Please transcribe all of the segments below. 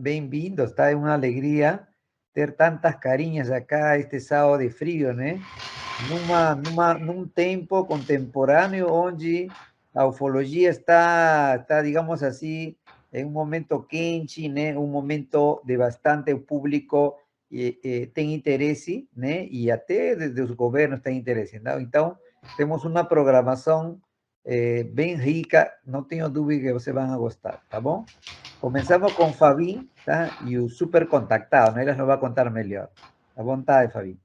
bem-vindos, tá? É uma alegria ter tantas carinhas acá este sábado de frio, né? Num tempo contemporâneo onde a ufologia está, digamos assim, em um momento quente, né? Um momento de bastante público tem interesse, né? E até desde os governos tem interesse, não? Então, temos uma programação bem rica, não tenho dúvida que vocês vão gostar, tá bom? Começamos com Fabi, tá? E o super contactado, né? Ela nos vai contar melhor. À vontade, Fabi.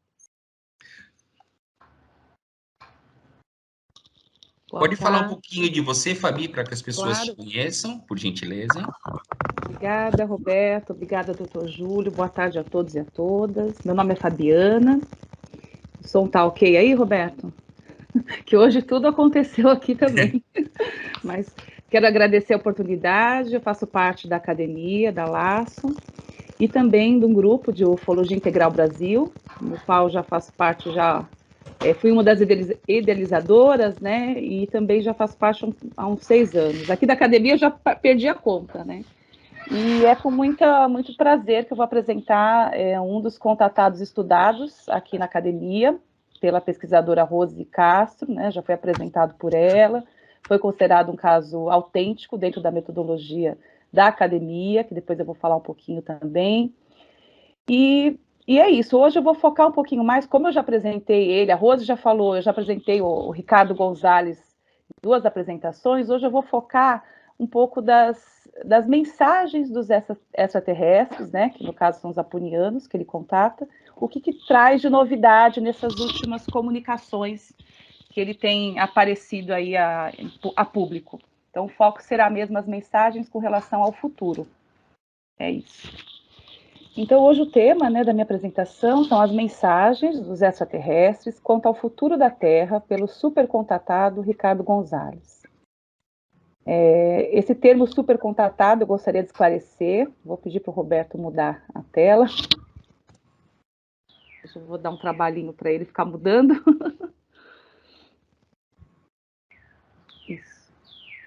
Pode falar um pouquinho de você, Fabi, para que as pessoas te conheçam, por gentileza. Obrigada, Roberto. Obrigada, doutor Júlio. Boa tarde a todos e a todas. Meu nome é Fabiana. O som tá ok aí, Roberto? Que hoje tudo aconteceu aqui também. Mas quero agradecer a oportunidade. Eu faço parte da academia, da Laço, e também de um grupo de Ufologia Integral Brasil, no qual já faço parte, fui uma das idealizadoras, né, e também já faço parte há uns 6 anos. Aqui da academia eu já perdi a conta, né, e é com muito prazer que eu vou apresentar um dos contatados estudados aqui na academia, pela pesquisadora Rose Castro, né, já foi apresentado por ela, foi considerado um caso autêntico dentro da metodologia da academia, que depois eu vou falar um pouquinho também. E é isso, hoje eu vou focar um pouquinho mais, como eu já apresentei ele, a Rose já falou, eu já apresentei o Ricardo Gonzalez em 2 apresentações, hoje eu vou focar um pouco das mensagens dos extraterrestres, né, que no caso são os apunianos, que ele contata, o que traz de novidade nessas últimas comunicações que ele tem aparecido aí a público. Então, o foco será mesmo as mensagens com relação ao futuro. É isso. Então, hoje o tema, né, da minha apresentação são as mensagens dos extraterrestres quanto ao futuro da Terra pelo supercontatado Ricardo Gonzalez. Esse termo supercontatado eu gostaria de esclarecer. Vou pedir para o Roberto mudar a tela. Eu vou dar um trabalhinho para ele ficar mudando. Isso.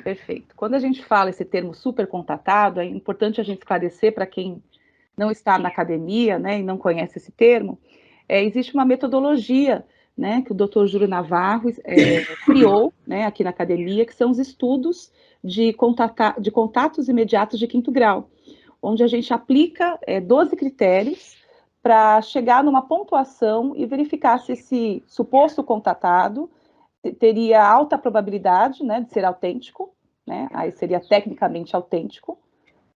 Perfeito. Quando a gente fala esse termo supercontatado, é importante a gente esclarecer para quem não está na academia, né, e não conhece esse termo, existe uma metodologia, né, que o Dr. Júlio Navarro criou, né, aqui na academia, que são os estudos de contatos imediatos de 5º grau, onde a gente aplica 12 critérios para chegar numa pontuação e verificar se esse suposto contatado teria alta probabilidade, né, de ser autêntico, né, aí seria tecnicamente autêntico,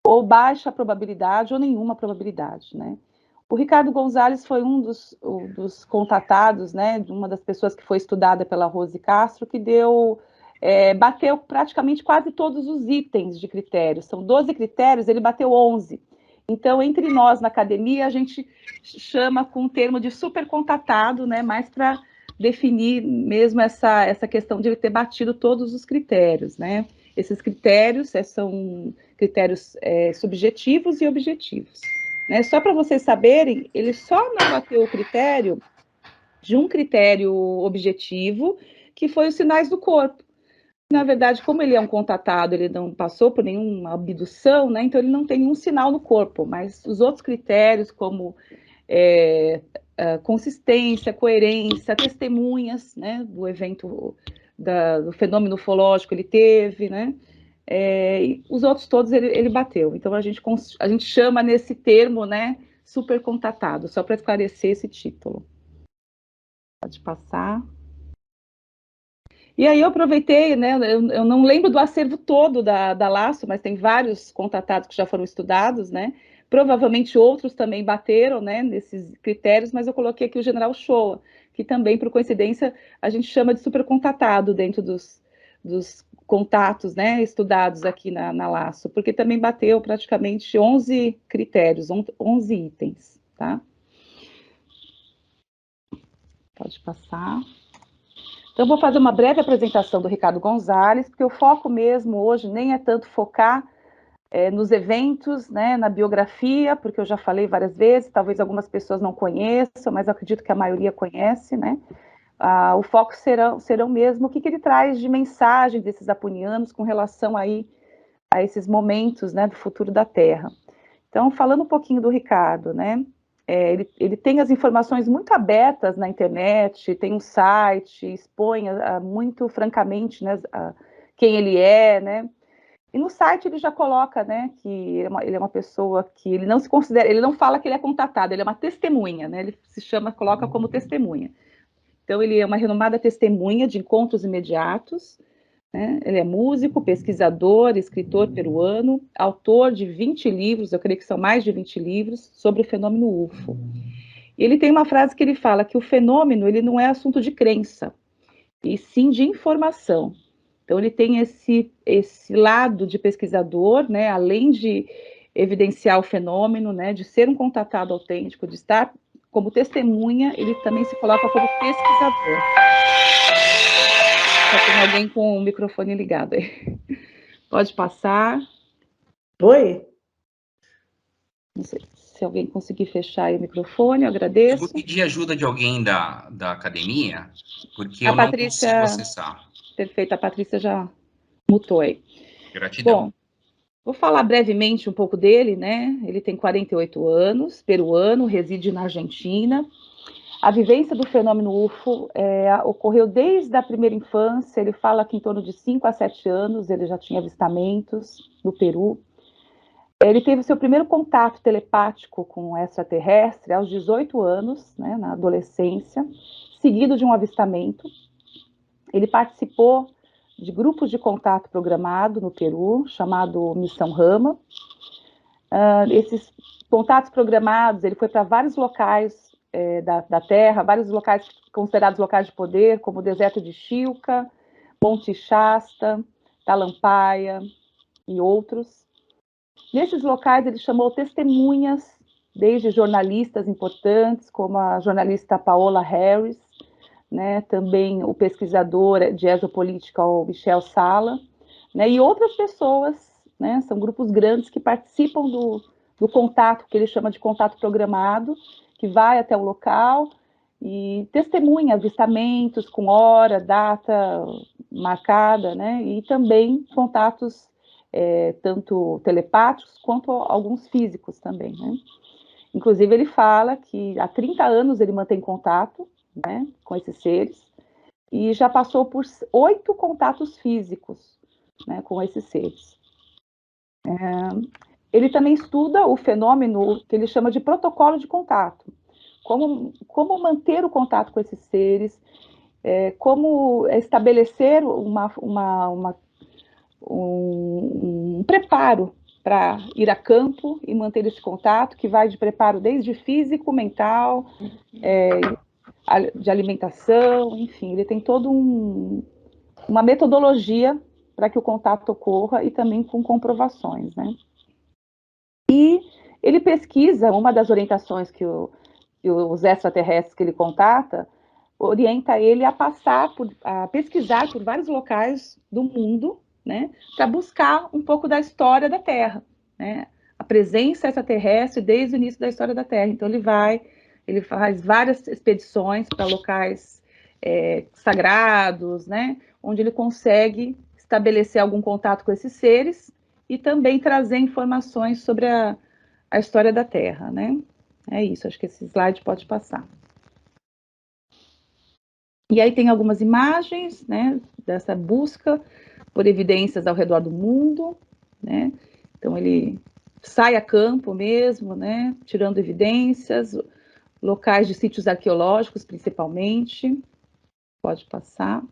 ou baixa probabilidade ou nenhuma probabilidade, né. O Ricardo Gonzalez foi um dos contatados, né, de uma das pessoas que foi estudada pela Rose Castro, que bateu praticamente quase todos os itens de critérios. São 12 critérios, ele bateu 11. Então, entre nós na academia, a gente chama com o termo de supercontatado, né, mais para definir mesmo essa questão de ele ter batido todos os critérios, né. Esses critérios são critérios subjetivos e objetivos. Né? Só para vocês saberem, ele só não bateu o critério de um critério objetivo, que foi os sinais do corpo. Na verdade, como ele é um contatado, ele não passou por nenhuma abdução, né? Então ele não tem nenhum sinal no corpo, mas os outros critérios, como consistência, coerência, testemunhas, né, do evento, do fenômeno ufológico ele teve, né? Os outros todos ele bateu. Então a gente chama nesse termo, né, supercontatado, só para esclarecer esse título. Pode passar. E aí eu aproveitei, né, eu não lembro do acervo todo da Laço, mas tem vários contatados que já foram estudados, né, provavelmente outros também bateram, né, nesses critérios, mas eu coloquei aqui o General Shoa, que também, por coincidência, a gente chama de supercontatado dentro dos contatos, né, estudados aqui na Laço, porque também bateu praticamente 11 critérios, 11 itens, tá? Pode passar. Então, eu vou fazer uma breve apresentação do Ricardo Gonzalez, porque o foco mesmo hoje nem é tanto focar nos eventos, né, na biografia, porque eu já falei várias vezes, talvez algumas pessoas não conheçam, mas eu acredito que a maioria conhece, né? O foco serão mesmo o que ele traz de mensagem desses apunianos com relação aí a esses momentos, né, do futuro da Terra. Então, falando um pouquinho do Ricardo, né? Ele tem as informações muito abertas na internet, tem um site, expõe muito francamente, né, quem ele é, né? E no site ele já coloca, né, que ele é uma pessoa que ele não se considera, ele não fala que ele é contatado, ele é uma testemunha, né? Ele coloca como testemunha. Então, ele é uma renomada testemunha de encontros imediatos, né? Ele é músico, pesquisador, escritor peruano, autor de 20 livros, eu creio que são mais de 20 livros, sobre o fenômeno UFO. Ele tem uma frase que ele fala que o fenômeno ele não é assunto de crença, e sim de informação. Então, ele tem esse lado de pesquisador, né? Além de evidenciar o fenômeno, né? De ser um contatado autêntico, de estar como testemunha, ele também se coloca como pesquisador. Já tem alguém com o microfone ligado aí. Pode passar. Oi? Não sei se alguém conseguir fechar aí o microfone, eu agradeço. Eu vou pedir ajuda de alguém da academia, porque A eu Patrícia, não consigo acessar. Perfeito, a Patrícia já mutou aí. Gratidão. Bom, vou falar brevemente um pouco dele, né? Ele tem 48 anos, peruano, reside na Argentina. A vivência do fenômeno UFO ocorreu desde a primeira infância. Ele fala que em torno de 5 a 7 anos ele já tinha avistamentos no Peru. Ele teve seu primeiro contato telepático com um extraterrestre aos 18 anos, né, na adolescência, seguido de um avistamento. Ele participou de grupos de contato programado no Peru, chamado Missão Rama. Esses contatos programados, ele foi para vários locais da Terra, vários locais considerados locais de poder, como o deserto de Chilca, Monte Shasta, Talampaya e outros. Nesses locais, ele chamou testemunhas, desde jornalistas importantes, como a jornalista Paola Harris, né, também o pesquisador de exopolítica, o Michel Sala, né, e outras pessoas, né, são grupos grandes que participam do contato, que ele chama de contato programado, que vai até o local e testemunha avistamentos com hora, data marcada, né, e também contatos tanto telepáticos quanto alguns físicos também, né. Inclusive, ele fala que há 30 anos ele mantém contato, né, com esses seres, e já passou por 8 contatos físicos, né, com esses seres. Ele também estuda o fenômeno que ele chama de protocolo de contato, como manter o contato com esses seres, como estabelecer um preparo para ir a campo e manter esse contato, que vai de preparo desde físico, mental, de alimentação, enfim, ele tem toda uma metodologia para que o contato ocorra e também com comprovações, né? E ele pesquisa, uma das orientações que os extraterrestres que ele contata, orienta ele a pesquisar por vários locais do mundo, né, para buscar um pouco da história da Terra, né, a presença extraterrestre desde o início da história da Terra. Então ele faz várias expedições para locais sagrados, né, onde ele consegue estabelecer algum contato com esses seres e também trazer informações sobre a história da Terra, né. É isso, acho que esse slide pode passar. E aí tem algumas imagens, né, dessa busca por evidências ao redor do mundo, né, então ele sai a campo mesmo, né, tirando evidências, locais de sítios arqueológicos principalmente, pode passar.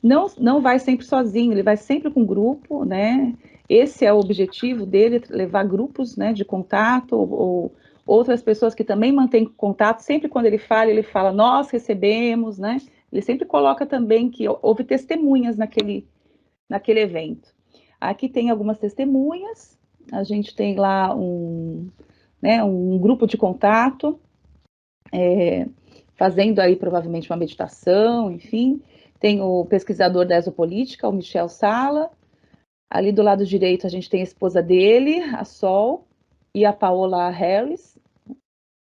Não vai sempre sozinho, ele vai sempre com grupo, né, esse é o objetivo dele, levar grupos, né, de contato, ou outras pessoas que também mantêm contato, sempre quando ele fala, nós recebemos, né, ele sempre coloca também que houve testemunhas naquele evento. Aqui tem algumas testemunhas, a gente tem lá um grupo de contato, fazendo aí provavelmente uma meditação, enfim, tem o pesquisador da exopolítica, o Michel Sala, ali do lado direito a gente tem a esposa dele, a Sol, e a Paola Harris,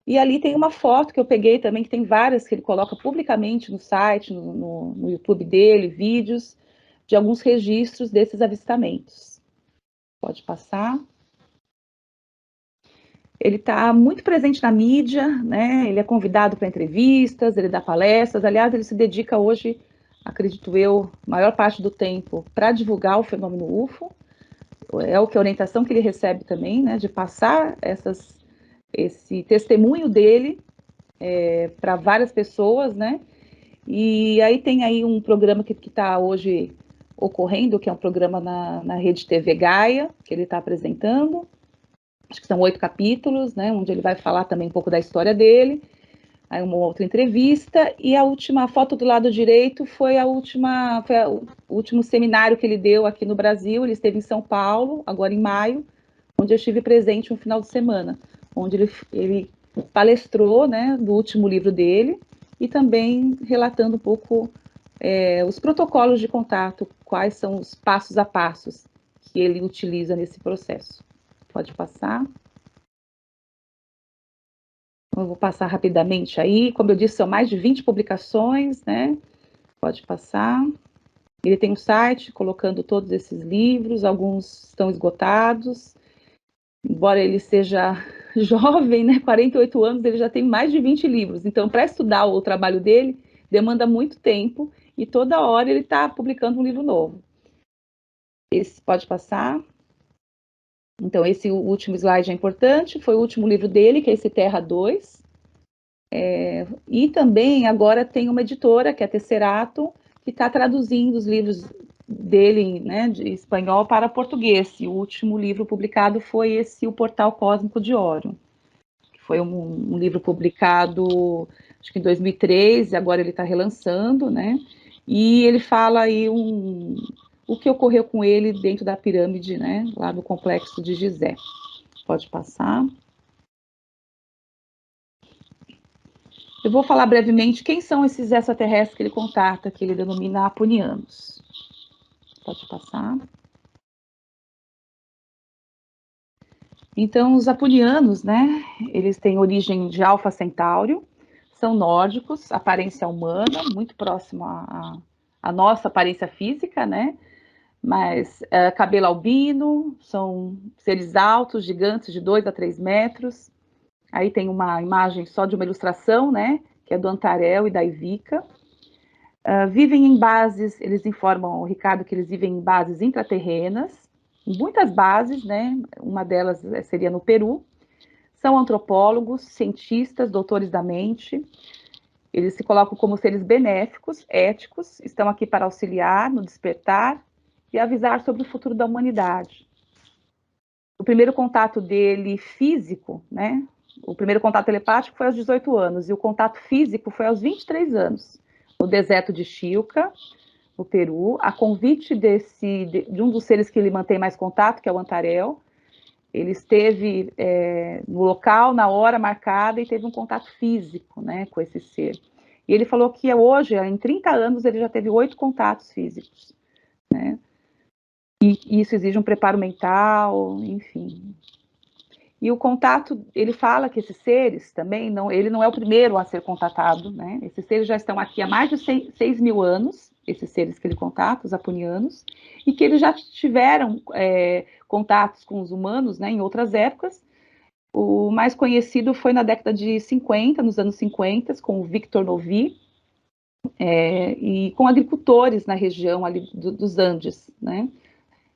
e ali tem uma foto que eu peguei também, que tem várias que ele coloca publicamente no site, no YouTube dele, vídeos, de alguns registros desses avistamentos. Pode passar. Ele está muito presente na mídia, né? Ele é convidado para entrevistas, ele dá palestras. Aliás, ele se dedica hoje, acredito eu, maior parte do tempo para divulgar o fenômeno UFO. É o que a orientação que ele recebe também, né? De passar esse testemunho dele para várias pessoas, né? E aí tem aí um programa que está hoje ocorrendo, que é um programa na Rede TV Gaia, que ele está apresentando. Acho que são 8 capítulos, né, onde ele vai falar também um pouco da história dele, aí uma outra entrevista, e a última foto do lado direito foi o último seminário que ele deu aqui no Brasil. Ele esteve em São Paulo, agora em maio, onde eu estive presente um final de semana, onde ele palestrou, né, do último livro dele, e também relatando um pouco os protocolos de contato, quais são os passos a passos que ele utiliza nesse processo. Pode passar. Eu vou passar rapidamente aí. Como eu disse, são mais de 20 publicações, né? Pode passar. Ele tem um site colocando todos esses livros, alguns estão esgotados. Embora ele seja jovem, né? 48 anos, ele já tem mais de 20 livros. Então, para estudar o trabalho dele, demanda muito tempo e toda hora ele está publicando um livro novo. Esse pode passar. Então, esse último slide é importante, foi o último livro dele, que é esse Terra 2. E também agora tem uma editora, que é a Tesserato, que está traduzindo os livros dele, né, de espanhol para português. E o último livro publicado foi O Portal Cósmico de Órion, que foi um livro publicado, acho que em 2003, e agora ele está relançando, né? E ele fala aí o que ocorreu com ele dentro da pirâmide, né, lá no complexo de Gizé. Pode passar. Eu vou falar brevemente quem são esses extraterrestres que ele contata, que ele denomina apunianos. Pode passar. Então, os apunianos, né, eles têm origem de Alfa Centauri, são nórdicos, aparência humana, muito próximo à nossa aparência física, né, mas cabelo albino, são seres altos, gigantes, de 2 a 3 metros. Aí tem uma imagem só de uma ilustração, né, que é do Antarel e da Ivica. Vivem em bases, eles informam ao Ricardo que eles vivem em bases intraterrenas, muitas bases, né? Uma delas seria no Peru. São antropólogos, cientistas, doutores da mente. Eles se colocam como seres benéficos, éticos, estão aqui para auxiliar no despertar e avisar sobre o futuro da humanidade. O primeiro contato dele físico, né? O primeiro contato telepático foi aos 18 anos e o contato físico foi aos 23 anos, no deserto de Chilca, no Peru, a convite de um dos seres que ele mantém mais contato, que é o Antarel. Ele esteve no local, na hora marcada, e teve um contato físico, né, com esse ser. E ele falou que hoje, em 30 anos, ele já teve 8 contatos físicos, né? E isso exige um preparo mental, enfim. E o contato, ele fala que esses seres também, ele não é o primeiro a ser contatado, né? Esses seres já estão aqui há mais de 6 mil anos, esses seres que ele contata, os apunianos, e que eles já tiveram contatos com os humanos, né, em outras épocas. O mais conhecido foi na década de 50, nos anos 50, com o Victor Novi, e com agricultores na região ali dos Andes, né?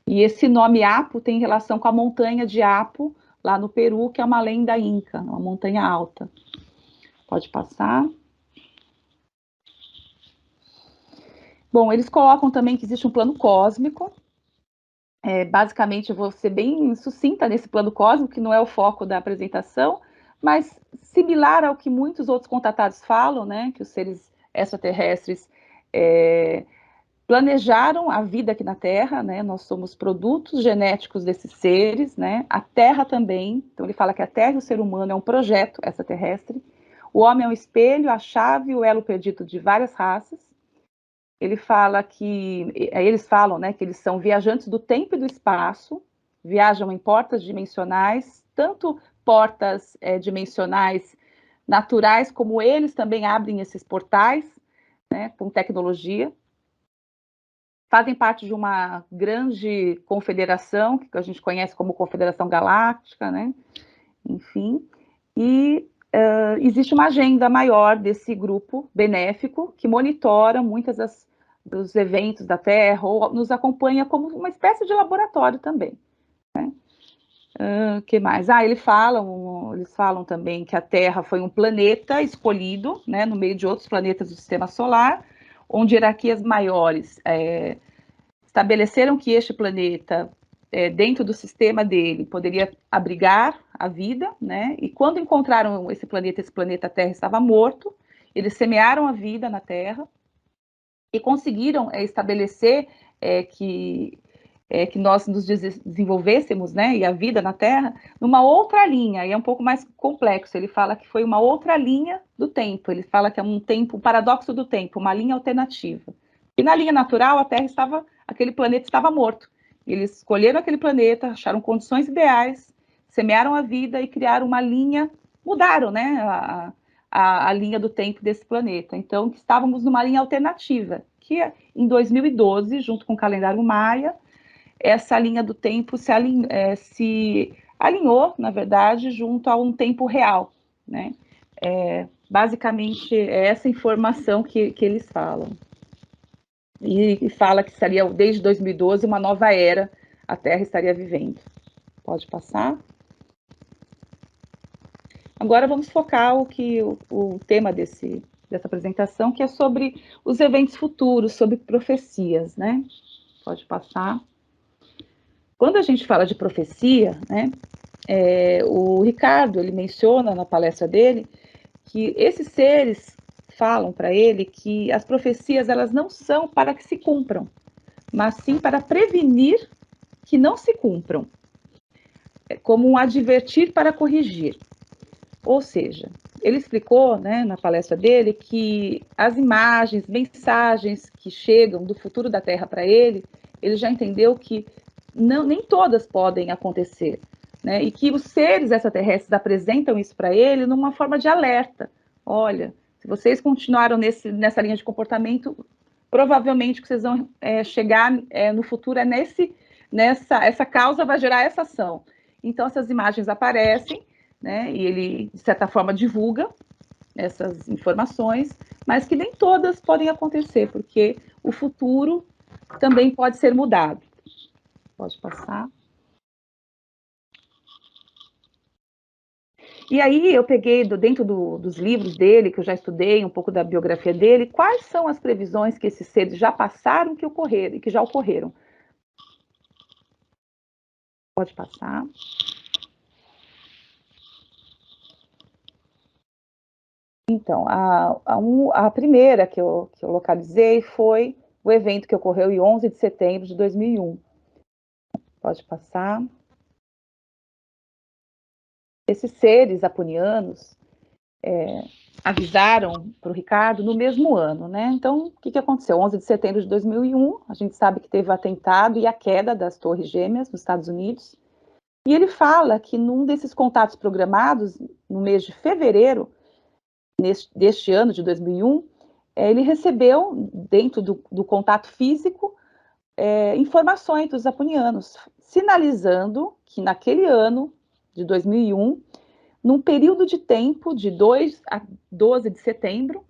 E esse nome Apo tem relação com a montanha de Apo, lá no Peru, que é uma lenda inca, uma montanha alta. Pode passar. Bom, eles colocam também que existe um plano cósmico. Basicamente, eu vou ser bem sucinta nesse plano cósmico, que não é o foco da apresentação, mas similar ao que muitos outros contatados falam, né, que os seres extraterrestres planejaram a vida aqui na Terra, né? Nós somos produtos genéticos desses seres, né? A Terra também. Então ele fala que a Terra e o ser humano é um projeto extraterrestre. O homem é um espelho, a chave, o elo perdido de várias raças. Ele fala que eles falam, né, que eles são viajantes do tempo e do espaço, viajam em portas dimensionais, tanto portas dimensionais naturais, como eles também abrem esses portais, né, com tecnologia. Fazem parte de uma grande confederação, que a gente conhece como Confederação Galáctica, né? enfim, e existe uma agenda maior desse grupo benéfico que monitora muitas dos eventos da Terra ou nos acompanha como uma espécie de laboratório também, né? Que mais? Eles falam também que a Terra foi um planeta escolhido, né, no meio de outros planetas do Sistema Solar, onde hierarquias maiores estabeleceram que este planeta, dentro do sistema dele, poderia abrigar a vida, né? E quando encontraram esse planeta Terra estava morto, eles semearam a vida na Terra e conseguiram estabelecer que nós nos desenvolvêssemos, né, e a vida na Terra, numa outra linha, e é um pouco mais complexo. Ele fala que foi uma outra linha do tempo, ele fala que é um paradoxo do tempo, uma linha alternativa. E na linha natural, aquele planeta estava morto. Eles escolheram aquele planeta, acharam condições ideais, semearam a vida e criaram uma linha, mudaram, né, a linha do tempo desse planeta. Então, estávamos numa linha alternativa, que em 2012, junto com o calendário Maia, essa linha do tempo se alinhou, na verdade, junto a um tempo real, né? Basicamente, é essa informação que eles falam. E fala que estaria, desde 2012, uma nova era a Terra estaria vivendo. Pode passar. Agora vamos focar o tema dessa apresentação, que é sobre os eventos futuros, sobre profecias, né? Pode passar. Quando a gente fala de profecia, né, o Ricardo, ele menciona na palestra dele que esses seres falam para ele que as profecias, elas não são para que se cumpram, mas sim para prevenir que não se cumpram, como um advertir para corrigir. Ou seja, ele explicou, né, na palestra dele, que as imagens, mensagens que chegam do futuro da Terra para ele já entendeu que nem todas podem acontecer, né? E que os seres extraterrestres apresentam isso para ele numa forma de alerta. Olha, se vocês continuaram nessa linha de comportamento, provavelmente que vocês vão chegar no futuro essa causa vai gerar essa ação. Então, essas imagens aparecem, né? E ele, de certa forma, divulga essas informações, mas que nem todas podem acontecer, porque o futuro também pode ser mudado. Pode passar. E aí eu peguei dentro dos livros dele, que eu já estudei um pouco da biografia dele, quais são as previsões que esses seres já passaram e que já ocorreram. Pode passar. Então, a primeira que eu localizei foi o evento que ocorreu em 11 de setembro de 2001. Pode passar. Esses seres apunianos avisaram para o Ricardo no mesmo ano, né? Então, o que aconteceu? 11 de setembro de 2001, a gente sabe que teve o atentado e a queda das Torres Gêmeas nos Estados Unidos. E ele fala que num desses contatos programados, no mês de fevereiro deste ano, de 2001, ele recebeu, dentro do contato físico, informações dos apunianos, sinalizando que naquele ano, de 2001, num período de tempo de 2 a 12 de setembro,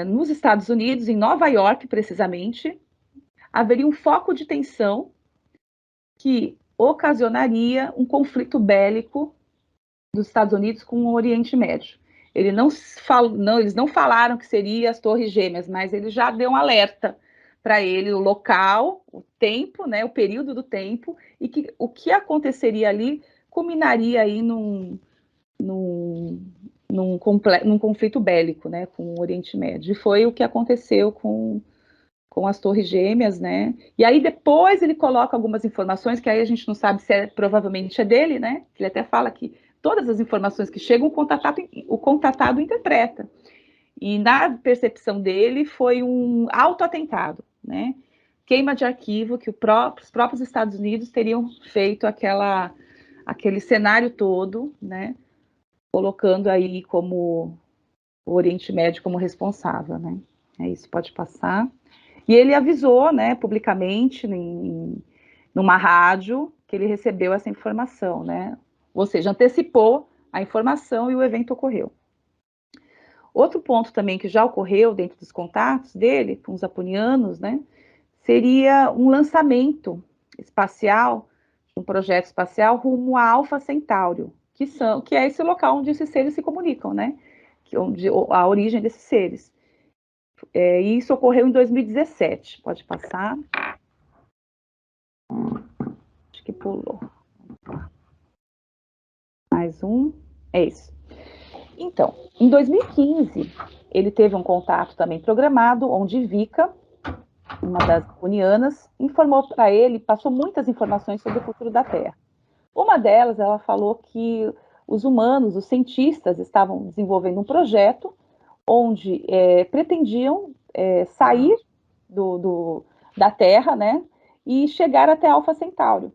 nos Estados Unidos, em Nova York, precisamente, haveria um foco de tensão que ocasionaria um conflito bélico dos Estados Unidos com o Oriente Médio. Eles não falaram que seria as Torres Gêmeas, mas ele já deu um alerta para ele, o local, o tempo, né, o período do tempo, e que o que aconteceria ali culminaria aí num conflito bélico, né, com o Oriente Médio. E foi o que aconteceu com as Torres Gêmeas, né? E aí depois ele coloca algumas informações que aí a gente não sabe se provavelmente é dele, né? Ele até fala que todas as informações que chegam, o contatado interpreta. E na percepção dele foi um autoatentado, né? Queima de arquivo que os próprios Estados Unidos teriam feito aquele cenário todo, né? Colocando aí como o Oriente Médio como responsável, né? É isso, pode passar. E ele avisou, né, publicamente, numa rádio, que ele recebeu essa informação, né? ou seja, antecipou a informação e o evento ocorreu. Outro ponto também que já ocorreu dentro dos contatos dele, com os apunianos, né, seria um lançamento espacial, um projeto espacial rumo a Alpha Centauri, que é esse local onde esses seres se comunicam, né, onde a origem desses seres. E isso ocorreu em 2017. Pode passar. Acho que pulou. Mais um. É isso. Então, em 2015, ele teve um contato também programado, onde Vika, uma das apunianas, informou para ele, passou muitas informações sobre o futuro da Terra. Uma delas, ela falou que os humanos, os cientistas, estavam desenvolvendo um projeto onde pretendiam sair da Terra, né, e chegar até Alpha Centauri.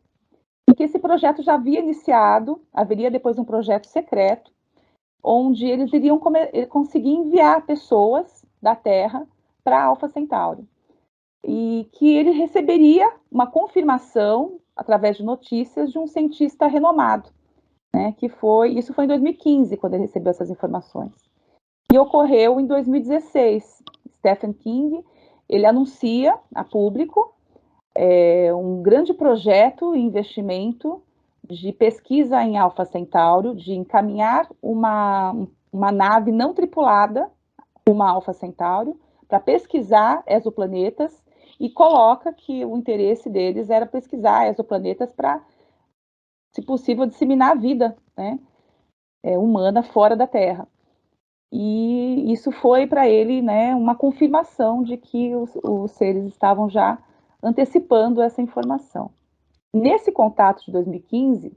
E que esse projeto já havia iniciado, haveria depois um projeto secreto, onde eles iriam conseguir enviar pessoas da Terra para Alpha Centauri. E que ele receberia uma confirmação, através de notícias, de um cientista renomado, né, isso foi em 2015, quando ele recebeu essas informações. E ocorreu em 2016. Stephen King, ele anuncia a público um grande projeto e investimento de pesquisa em Alpha Centauri, de encaminhar uma nave não tripulada, uma Alpha Centauri, para pesquisar exoplanetas, e coloca que o interesse deles era pesquisar exoplanetas para, se possível, disseminar a vida, né, humana fora da Terra. E isso foi para ele, né, uma confirmação de que os seres estavam já antecipando essa informação. Nesse contato de 2015,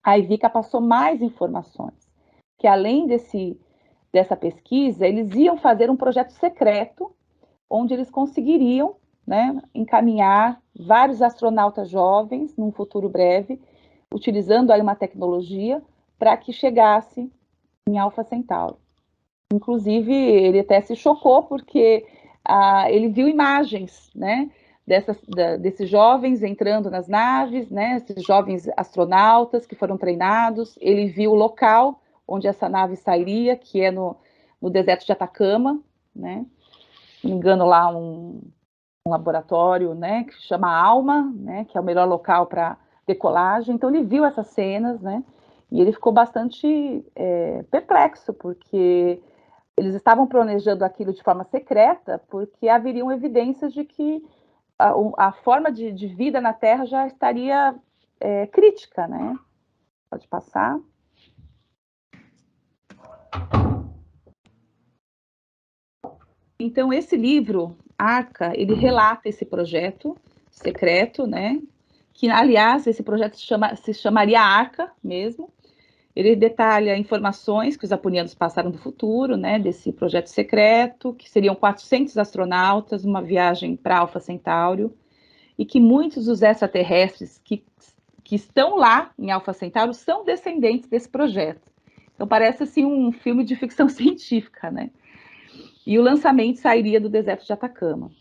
a Ivica passou mais informações, que além dessa pesquisa, eles iam fazer um projeto secreto, onde eles conseguiriam, né, encaminhar vários astronautas jovens, num futuro breve, utilizando aí uma tecnologia, para que chegasse em Alpha Centauri. Inclusive, ele até se chocou, porque ele viu imagens, né, desses jovens entrando nas naves, né, esses jovens astronautas que foram treinados. Ele viu o local onde essa nave sairia, que é no deserto de Atacama, né, se não me engano, lá um laboratório, né, que se chama ALMA, né, que é o melhor local para decolagem. Então, ele viu essas cenas, né, e ele ficou bastante perplexo, porque eles estavam planejando aquilo de forma secreta, porque haveriam evidências de que a forma de vida na Terra já estaria crítica, né? Pode passar. Então, esse livro, Arca, ele relata esse projeto secreto, né? Que, aliás, esse projeto se chamaria Arca mesmo. Ele detalha informações que os apunianos passaram do futuro, né, desse projeto secreto, que seriam 400 astronautas, uma viagem para Alpha Centauri, e que muitos dos extraterrestres que estão lá em Alpha Centauri são descendentes desse projeto. Então, parece assim um filme de ficção científica, né? E o lançamento sairia do deserto de Atacama.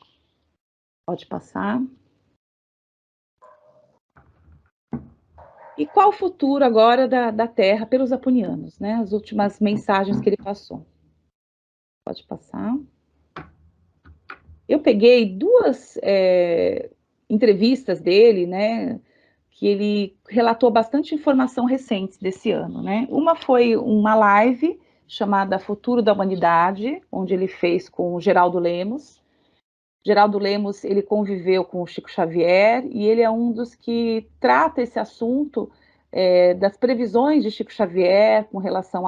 Pode passar. E qual o futuro agora da Terra pelos apunianos, né? As últimas mensagens que ele passou. Pode passar. Eu peguei duas entrevistas dele, né? Que ele relatou bastante informação recente desse ano, né? Uma foi uma live chamada Futuro da Humanidade, onde ele fez com o Geraldo Lemos. Geraldo Lemos, ele conviveu com o Chico Xavier, e ele é um dos que trata esse assunto das previsões de Chico Xavier com relação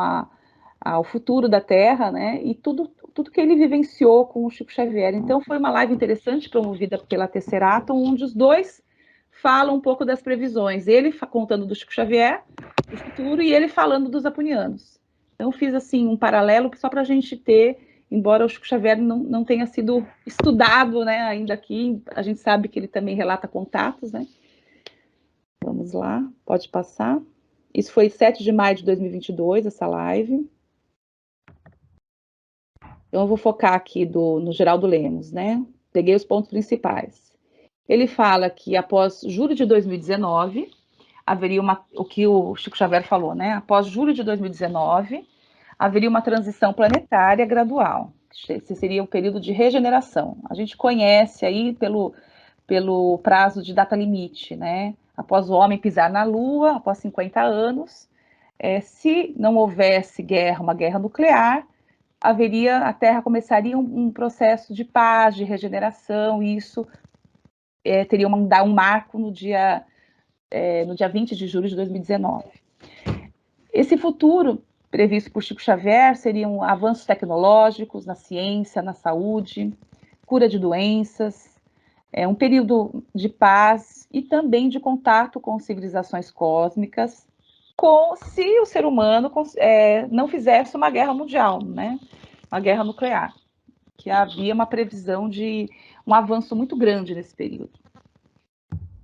ao futuro da Terra, né, e tudo que ele vivenciou com o Chico Xavier. Então, foi uma live interessante, promovida pela Tesserato, onde os dois falam um pouco das previsões, ele contando do Chico Xavier, do futuro, e ele falando dos apunianos. Então, fiz assim um paralelo só para a gente ter. Embora o Chico Xavier não tenha sido estudado, né, ainda aqui, a gente sabe que ele também relata contatos, né? Vamos lá, pode passar. Isso foi 7 de maio de 2022, essa live. Então, eu vou focar aqui no Geraldo Lemos, né? Peguei os pontos principais. Ele fala que após julho de 2019, haveria o que o Chico Xavier falou, né? Após julho de 2019, haveria uma transição planetária gradual. Esse seria um período de regeneração. A gente conhece aí pelo prazo de data limite, né? Após o homem pisar na Lua, após 50 anos, se não houvesse guerra, uma guerra nuclear, a Terra começaria um processo de paz, de regeneração, e isso teria um marco no dia 20 de julho de 2019. Esse futuro previsto por Chico Xavier seriam avanços tecnológicos na ciência, na saúde, cura de doenças, um período de paz e também de contato com civilizações cósmicas, se o ser humano não fizesse uma guerra mundial, né? Uma guerra nuclear, que havia uma previsão de um avanço muito grande nesse período.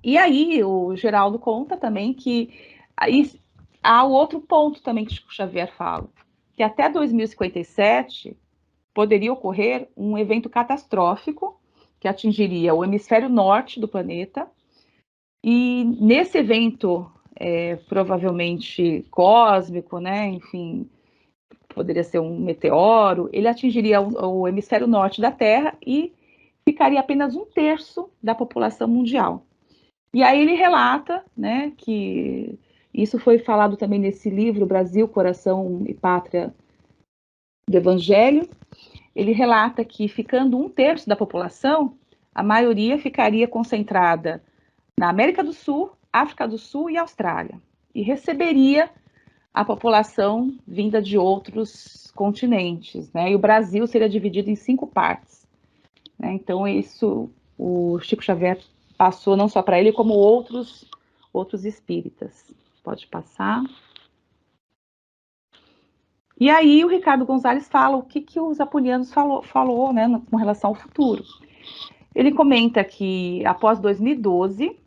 E aí o Geraldo conta também que aí há o outro ponto também que Chico Xavier fala, que até 2057 poderia ocorrer um evento catastrófico que atingiria o hemisfério norte do planeta, e nesse evento, provavelmente cósmico, né, enfim, poderia ser um meteoro, ele atingiria o hemisfério norte da Terra e ficaria apenas 1/3 da população mundial. E aí ele relata, né, que isso foi falado também nesse livro, Brasil, Coração e Pátria do Evangelho. Ele relata que, ficando 1/3 da população, a maioria ficaria concentrada na América do Sul, África do Sul e Austrália, e receberia a população vinda de outros continentes, né? E o Brasil seria dividido em 5 partes, né? Então, isso o Chico Xavier passou não só para ele, como outros espíritas. Pode passar. E aí o Ricardo Gonzalez fala o que os apulianos falou, né, com relação ao futuro. Ele comenta que após 2012,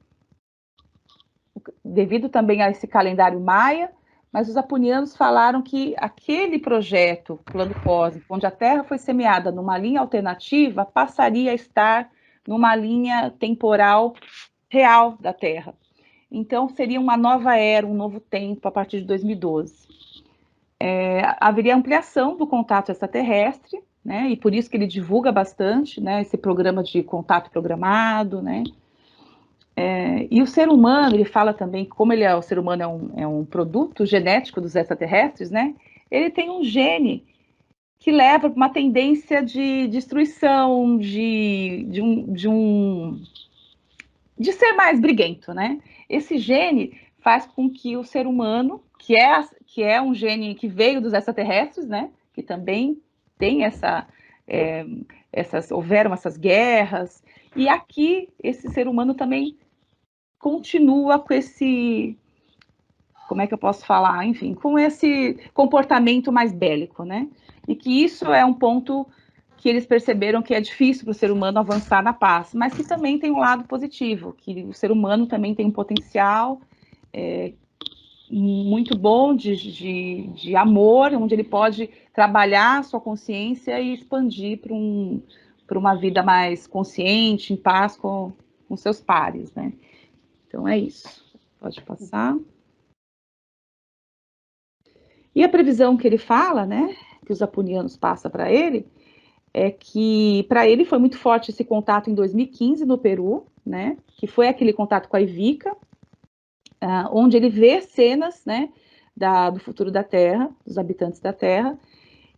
devido também a esse calendário maia, mas os apulianos falaram que aquele projeto, Plano Cósmico, onde a Terra foi semeada numa linha alternativa, passaria a estar numa linha temporal real da Terra. Então, seria uma nova era, um novo tempo a partir de 2012. Haveria ampliação do contato extraterrestre, né? E por isso que ele divulga bastante, né, esse programa de contato programado, né? E o ser humano, ele fala também que, como o ser humano é um produto genético dos extraterrestres, né? Ele tem um gene que leva para uma tendência de destruição, de ser mais briguento, né? Esse gene faz com que o ser humano, que é um gene que veio dos extraterrestres, né? Que também tem houveram essas guerras, e aqui esse ser humano também continua com esse, como é que eu posso falar? Enfim, com esse comportamento mais bélico, né? E que isso é um ponto que eles perceberam que é difícil para o ser humano avançar na paz, mas que também tem um lado positivo, que o ser humano também tem um potencial muito bom de amor, onde ele pode trabalhar a sua consciência e expandir para uma vida mais consciente, em paz com seus pares, né? Então é isso. Pode passar. E a previsão que ele fala, né, que os apulianos passam para ele, é que para ele foi muito forte esse contato em 2015 no Peru, né, que foi aquele contato com a Ivica, onde ele vê cenas, né, do futuro da Terra, dos habitantes da Terra,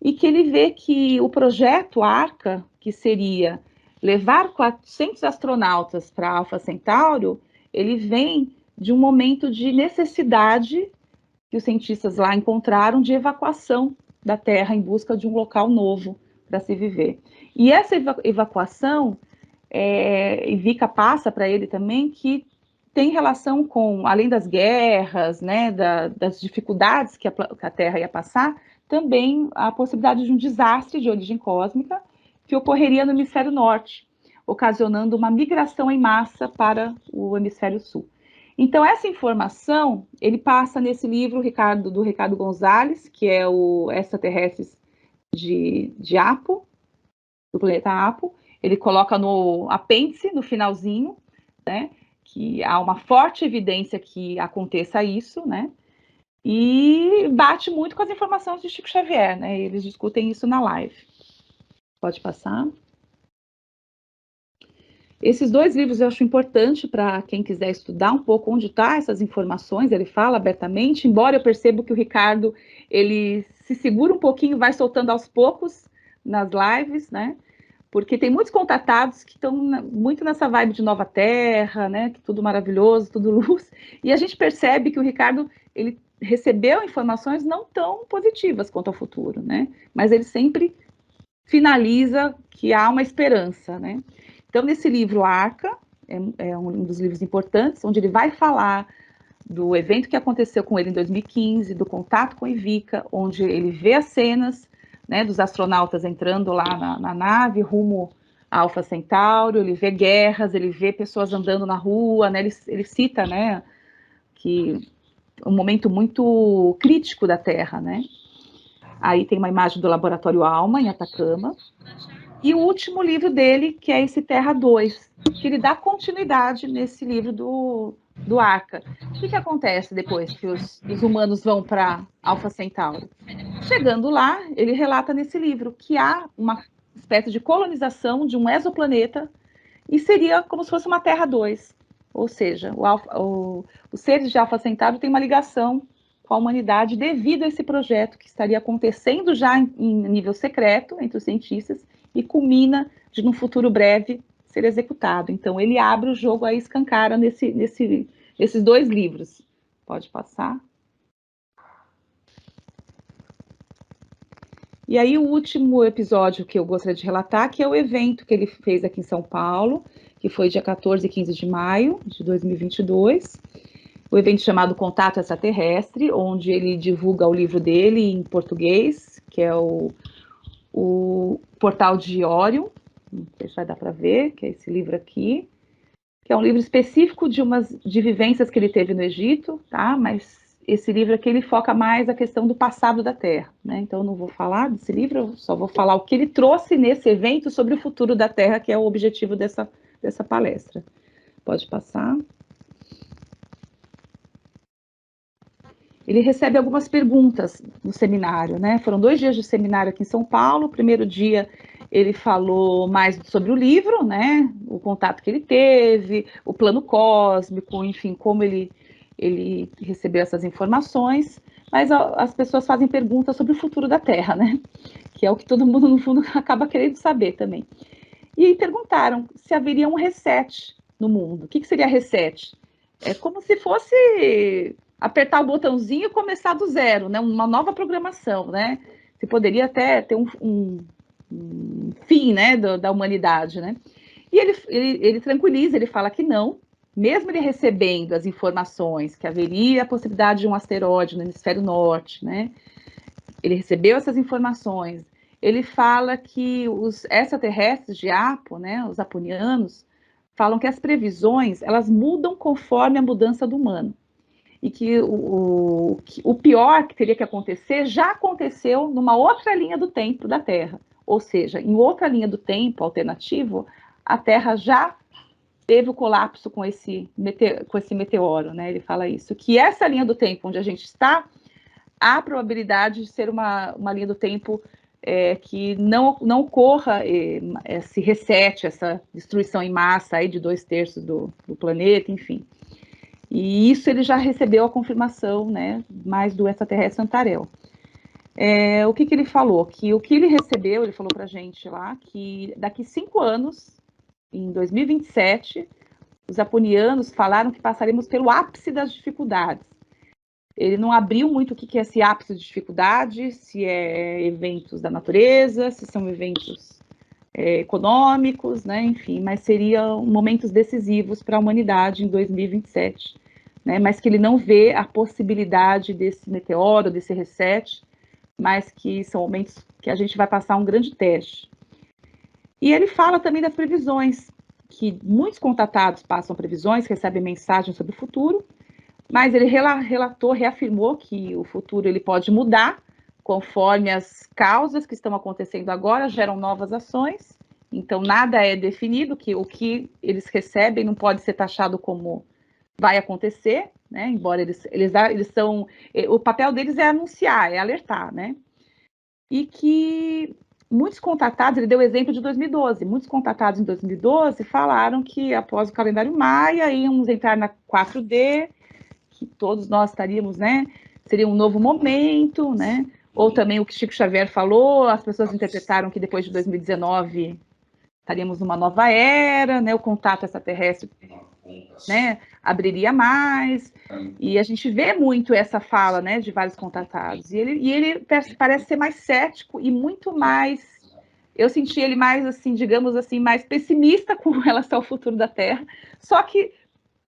e que ele vê que o projeto Arca, que seria levar 400 astronautas para Alpha Centauro, ele vem de um momento de necessidade que os cientistas lá encontraram de evacuação da Terra em busca de um local novo para se viver. E essa evacuação, Ivica passa para ele também, que tem relação com, além das guerras, né, das dificuldades que a Terra ia passar, também a possibilidade de um desastre de origem cósmica que ocorreria no hemisfério norte, ocasionando uma migração em massa para o hemisfério sul. Então, essa informação, ele passa nesse livro do Ricardo Gonzalez, que é o Extraterrestres de Apo, do planeta Apo. Ele coloca no apêndice, no finalzinho, né, que há uma forte evidência que aconteça isso, né? E bate muito com as informações de Chico Xavier, né? Eles discutem isso na live. Pode passar. Esses dois livros eu acho importante para quem quiser estudar um pouco onde estão essas informações, ele fala abertamente, embora eu perceba que o Ricardo, ele se segura um pouquinho, vai soltando aos poucos nas lives, né? Porque tem muitos contatados que estão muito nessa vibe de nova terra, né? Que tudo maravilhoso, tudo luz, e a gente percebe que o Ricardo, ele recebeu informações não tão positivas quanto ao futuro, né? Mas ele sempre finaliza que há uma esperança, né? Então, nesse livro, Arca, é um dos livros importantes, onde ele vai falar do evento que aconteceu com ele em 2015, do contato com Ivica, onde ele vê as cenas, né, dos astronautas entrando lá na nave, rumo a Alpha Centauri, ele vê guerras, ele vê pessoas andando na rua, né, ele cita, né, que um momento muito crítico da Terra, né. Aí tem uma imagem do Laboratório Alma, em Atacama. E o último livro dele, que é esse Terra 2, que ele dá continuidade nesse livro do Arca. O que acontece depois que os humanos vão para Alpha Centauri? Chegando lá, ele relata nesse livro que há uma espécie de colonização de um exoplaneta e seria como se fosse uma Terra 2. Ou seja, os seres de Alpha Centauri têm uma ligação com a humanidade devido a esse projeto que estaria acontecendo já em nível secreto entre os cientistas e culmina de, num futuro breve, ser executado. Então, ele abre o jogo aí, escancara nesses dois livros. Pode passar. E aí, o último episódio que eu gostaria de relatar, que é o evento que ele fez aqui em São Paulo, que foi dia 14 e 15 de maio de 2022. O evento chamado Contato Extraterrestre, onde ele divulga o livro dele em português, que é o Portal de Orion, não sei se vai dar para ver, que é esse livro aqui, que é um livro específico de vivências que ele teve no Egito, tá? Mas esse livro aqui, ele foca mais a questão do passado da Terra, né? Então, eu não vou falar desse livro, eu só vou falar o que ele trouxe nesse evento sobre o futuro da Terra, que é o objetivo dessa palestra. Pode passar. Ele recebe algumas perguntas no seminário, né? Foram 2 dias de seminário aqui em São Paulo. O primeiro dia ele falou mais sobre o livro, né? O contato que ele teve, o plano cósmico, enfim, como ele recebeu essas informações. Mas as pessoas fazem perguntas sobre o futuro da Terra, né? Que é o que todo mundo, no fundo, acaba querendo saber também. E perguntaram se haveria um reset no mundo. O que seria reset? É como se fosse apertar o botãozinho e começar do zero, né? Uma nova programação, né? Você poderia até ter um fim, né, da humanidade, né? E ele tranquiliza, ele fala que não, mesmo ele recebendo as informações que haveria a possibilidade de um asteroide no hemisfério norte, né? Ele recebeu essas informações. Ele fala que os extraterrestres de Apo, né, os aponianos, falam que as previsões, elas mudam conforme a mudança do humano. E que o pior que teria que acontecer já aconteceu numa outra linha do tempo da Terra. Ou seja, em outra linha do tempo alternativo, a Terra já teve o colapso com esse meteoro, né? Ele fala isso. Que essa linha do tempo onde a gente está, há a probabilidade de ser uma linha do tempo que não ocorra esse reset, essa destruição em massa aí de 2/3 do planeta, enfim. E isso ele já recebeu a confirmação, né, mais do extraterrestre Antarel. O que ele falou? Que o que ele recebeu, ele falou para a gente lá, que daqui 5 anos, em 2027, os aponianos falaram que passaremos pelo ápice das dificuldades. Ele não abriu muito o que é esse ápice de dificuldade, se é eventos da natureza, se são eventos econômicos, né, enfim, mas seriam momentos decisivos para a humanidade em 2027, né, mas que ele não vê a possibilidade desse meteoro, desse reset, mas que são momentos que a gente vai passar um grande teste. E ele fala também das previsões, que muitos contatados passam previsões, recebem mensagens sobre o futuro, mas ele reafirmou que o futuro ele pode mudar conforme as causas que estão acontecendo agora geram novas ações Então, nada é definido, que o que eles recebem não pode ser taxado como vai acontecer, né? Embora eles são... O papel deles é anunciar, é alertar, né? E que muitos contratados, ele deu o exemplo de 2012, muitos contratados em 2012 falaram que após o calendário Maia íamos entrar na 4D, que todos nós estaríamos, né? Seria um novo momento, né? Ou também o que Chico Xavier falou, as pessoas interpretaram que depois de 2019 estaríamos numa nova era, né? O contato extraterrestre, né, abriria mais, e a gente vê muito essa fala, né, de vários contratados, e ele parece ser mais cético e muito mais, eu senti ele mais, assim, digamos assim, mais pessimista com relação ao futuro da Terra, só que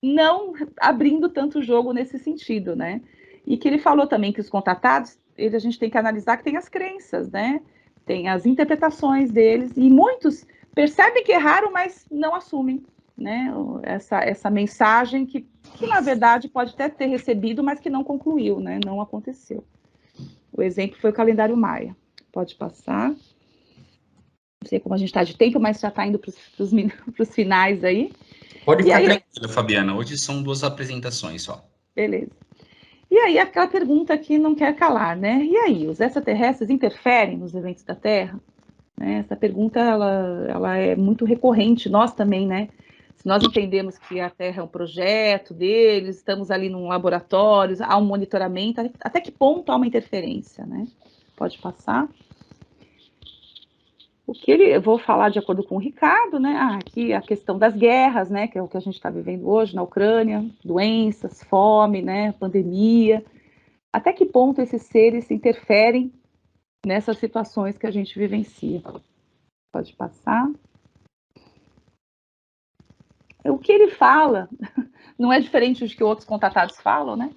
não abrindo tanto o jogo nesse sentido, né, e que ele falou também que os contratados, a gente tem que analisar que tem as crenças, né, tem as interpretações deles, e muitos percebem que erraram, mas não assumem, né, essa mensagem que na verdade pode até ter recebido, mas que não concluiu, né, não aconteceu. O exemplo foi o calendário Maia. Pode passar. Não sei como a gente está de tempo, mas já está indo para os finais aí. Pode ficar tranquila, Fabiana. Hoje são 2 apresentações só. Beleza. E aí aquela pergunta que não quer calar, né? E aí, os extraterrestres interferem nos eventos da Terra? Né? Essa pergunta, ela é muito recorrente, nós também, né? Se nós entendemos que a Terra é um projeto deles, estamos ali num laboratório, há um monitoramento, até que ponto há uma interferência, né? Pode passar. Eu vou falar de acordo com o Ricardo, né? Aqui a questão das guerras, né? Que é o que a gente está vivendo hoje na Ucrânia, doenças, fome, né? Pandemia. Até que ponto esses seres interferem nessas situações que a gente vivencia? Pode passar. O que ele fala não é diferente do que outros contatados falam, né?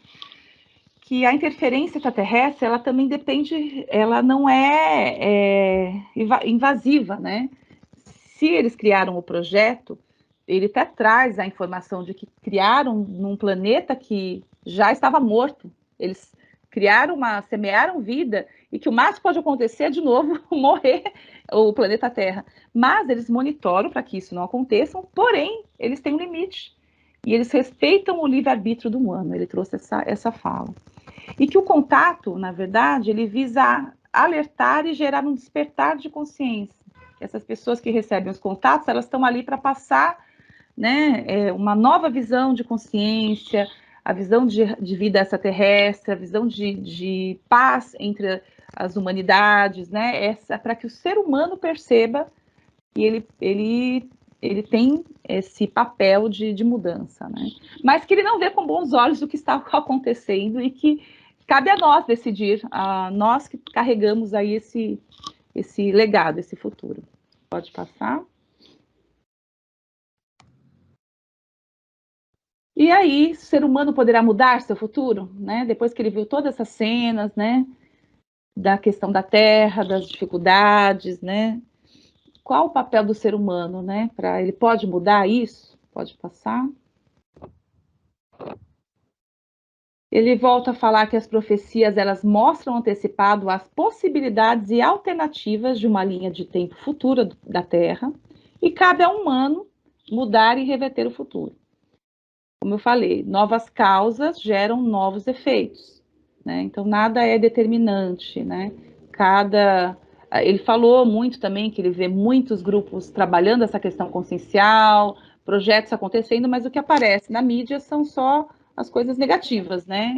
Que a interferência extraterrestre, ela também depende, ela não é invasiva, né? Se eles criaram o projeto, ele até traz a informação de que criaram num planeta que já estava morto. Eles semearam vida, e que o máximo pode acontecer é de novo morrer o planeta Terra. Mas eles monitoram para que isso não aconteça, porém, eles têm um limite. E eles respeitam o livre-arbítrio do humano. Ele trouxe essa fala. E que o contato, na verdade, ele visa alertar e gerar um despertar de consciência. Essas pessoas que recebem os contatos, elas estão ali para passar, né, uma nova visão de consciência, a visão de vida extraterrestre, a visão de paz entre as humanidades, né, para que o ser humano perceba que ele tem esse papel de mudança, né, mas que ele não vê com bons olhos o que está acontecendo, e que cabe a nós decidir, a nós que carregamos aí esse legado, esse futuro. Pode passar. E aí, o ser humano poderá mudar seu futuro, né? Depois que ele viu todas essas cenas, né? Da questão da Terra, das dificuldades, né? Qual o papel do ser humano, né? Ele pode mudar isso? Pode passar. Ele volta a falar que as profecias, elas mostram antecipado as possibilidades e alternativas de uma linha de tempo futura da Terra, e cabe ao humano mudar e reverter o futuro. Como eu falei, novas causas geram novos efeitos, né? Então, nada é determinante, né? Ele falou muito também que ele vê muitos grupos trabalhando essa questão consciencial, projetos acontecendo, mas o que aparece na mídia são só as coisas negativas, né?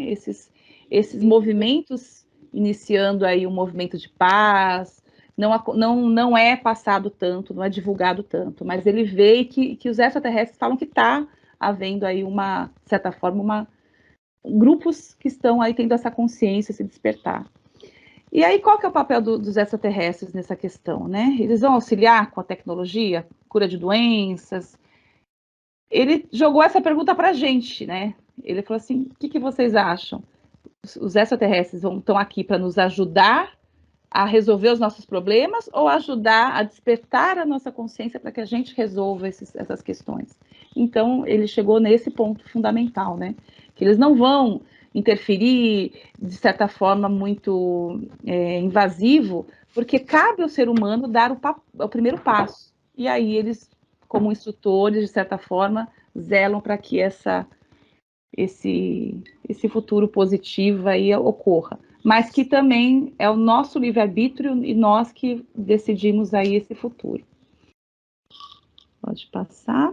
Esses movimentos iniciando aí um movimento de paz, não é passado tanto, não é divulgado tanto, mas ele vê que os extraterrestres falam que está havendo aí de certa forma, grupos que estão aí tendo essa consciência, esse despertar. E aí, qual que é o papel dos extraterrestres nessa questão, né? Eles vão auxiliar com a tecnologia, cura de doenças. Ele jogou essa pergunta para a gente, né? Ele falou assim, o que vocês acham? Os extraterrestres estão aqui para nos ajudar a resolver os nossos problemas, ou ajudar a despertar a nossa consciência para que a gente resolva essas questões? Então, ele chegou nesse ponto fundamental, né? Que eles não vão interferir de certa forma muito invasivo, porque cabe ao ser humano dar o primeiro passo. e aí eles, como instrutores, de certa forma, zelam para que esse futuro positivo aí ocorra. Mas que também é o nosso livre-arbítrio e nós que decidimos aí esse futuro. Pode passar.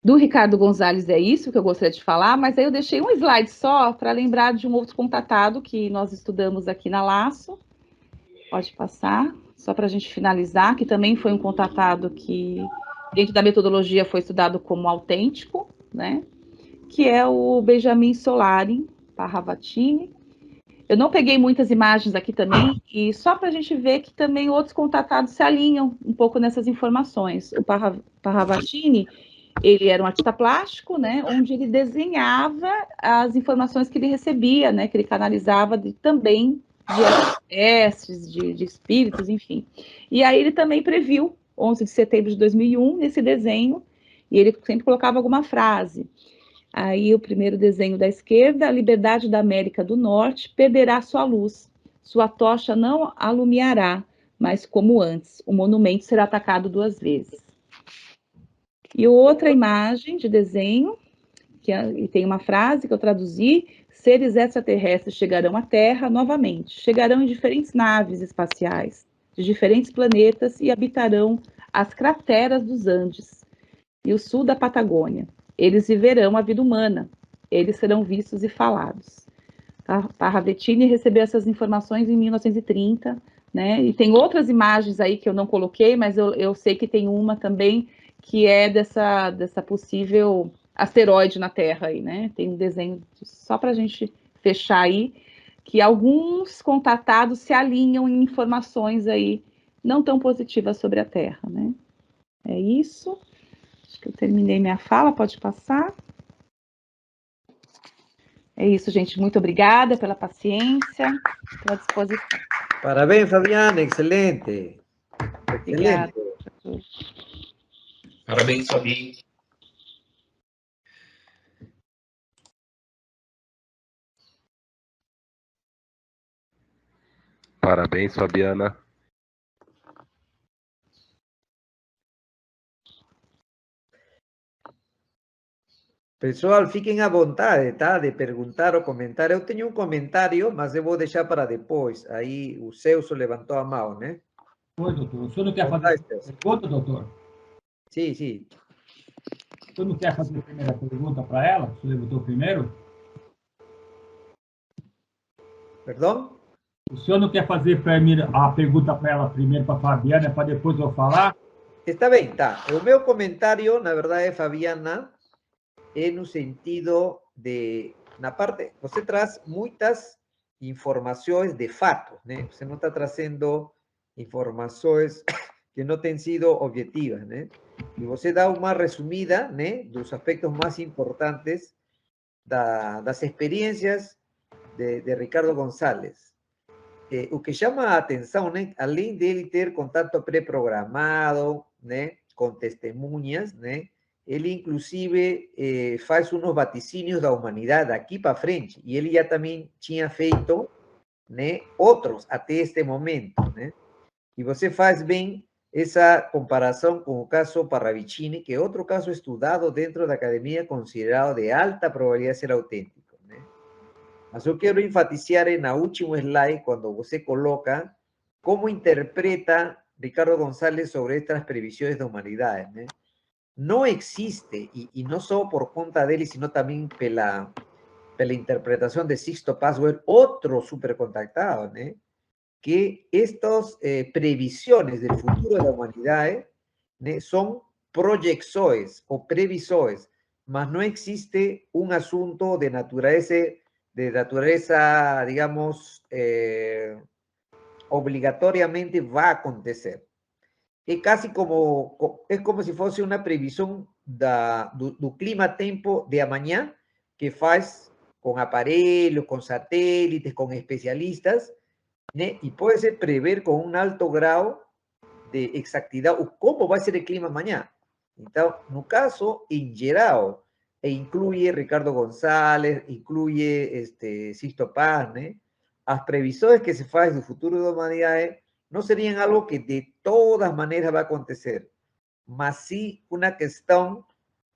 Do Ricardo Gonzalez é isso que eu gostaria de falar, mas aí eu deixei um slide só para lembrar de um outro contatado que nós estudamos aqui na Laço. Pode passar, só para a gente finalizar, que também foi um contatado que, dentro da metodologia, foi estudado como autêntico, né? Que é o Benjamin Solari Parravatini. Eu não peguei muitas imagens aqui também, e só para a gente ver que também outros contatados se alinham um pouco nessas informações. O Parravatini, ele era um artista plástico, né, onde ele desenhava as informações que ele recebia, né, que ele canalizava também de extraterrestres, de espíritos, enfim. E aí ele também previu, 11 de setembro de 2001, nesse desenho, e ele sempre colocava alguma frase. Aí o primeiro desenho da esquerda, a liberdade da América do Norte perderá sua luz, sua tocha não alumiará, mas como antes, o monumento será atacado 2 vezes. E outra imagem de desenho, e tem uma frase que eu traduzi: seres extraterrestres chegarão à Terra novamente, chegarão em diferentes naves espaciais, de diferentes planetas e habitarão as crateras dos Andes e o sul da Patagônia. Eles viverão a vida humana, eles serão vistos e falados. Parravatini recebeu essas informações em 1930, né? E tem outras imagens aí que eu não coloquei, mas eu sei que tem uma também que é dessa possível asteroide na Terra aí, né? Tem um desenho só para a gente fechar aí, que alguns contatados se alinham em informações aí não tão positivas sobre a Terra, né? É isso. Acho que eu terminei minha fala, pode passar. É isso, gente. Muito obrigada pela paciência, pela disposição. Parabéns, Fabiana. Excelente. Obrigada. Excelente. Parabéns, Fabi. Parabéns, Fabiana. Pessoal, fiquem à vontade, tá? De perguntar ou comentar. Eu tenho um comentário, mas eu vou deixar para depois. Aí o Celso levantou a mão, né? Oi, doutor. O senhor não quer fazer pergunta, doutor? Sim, sim. O senhor não quer fazer a primeira pergunta para ela? O senhor levantou primeiro? Perdão? O senhor não quer fazer a pergunta para ela primeiro, para a Fabiana, para depois eu falar? Está bem, tá. O meu comentário, na verdade, Fabiana, é no sentido de, na parte, você traz muitas informações de fato, né? Você não está trazendo informações que não têm sido objetivas, né? E você dá uma resumida, né, dos aspectos mais importantes das experiências de Ricardo González. O que chama a atenção, né, além dele ter contato pré-programado, né, com testemunhas, né, ele inclusive faz uns vaticínios da humanidade aqui para frente, e ele já também tinha feito, né, outros até este momento, né? E você faz bem essa comparação com o caso Parravicini, que é outro caso estudado dentro da academia, considerado de alta probabilidade de ser autêntico, né? Mas eu quero enfatizar na último slide, quando você coloca como interpreta Ricardo González sobre estas previsiones de humanidades, né? Não existe, e não só por conta dele, sino também pela interpretação de Sixto Paswell, outro supercontactado, né? Que estas previsiones del futuro de la humanidad son proyecciones o previsores, mas no existe un asunto de naturaleza, digamos, obligatoriamente va a acontecer. Es casi como si fuese una previsión do clima-tempo de amanhã, que faz con aparelhos, con satélites, con especialistas, ¿né? Y puede ser prever con un alto grado de exactidad o cómo va a ser el clima mañana. Então, no caso, em geral, incluye Ricardo González, incluye Sixto Paz, né? As previsões que se faz do futuro da humanidade não seria algo que de todas maneiras vai acontecer, mas sim uma questão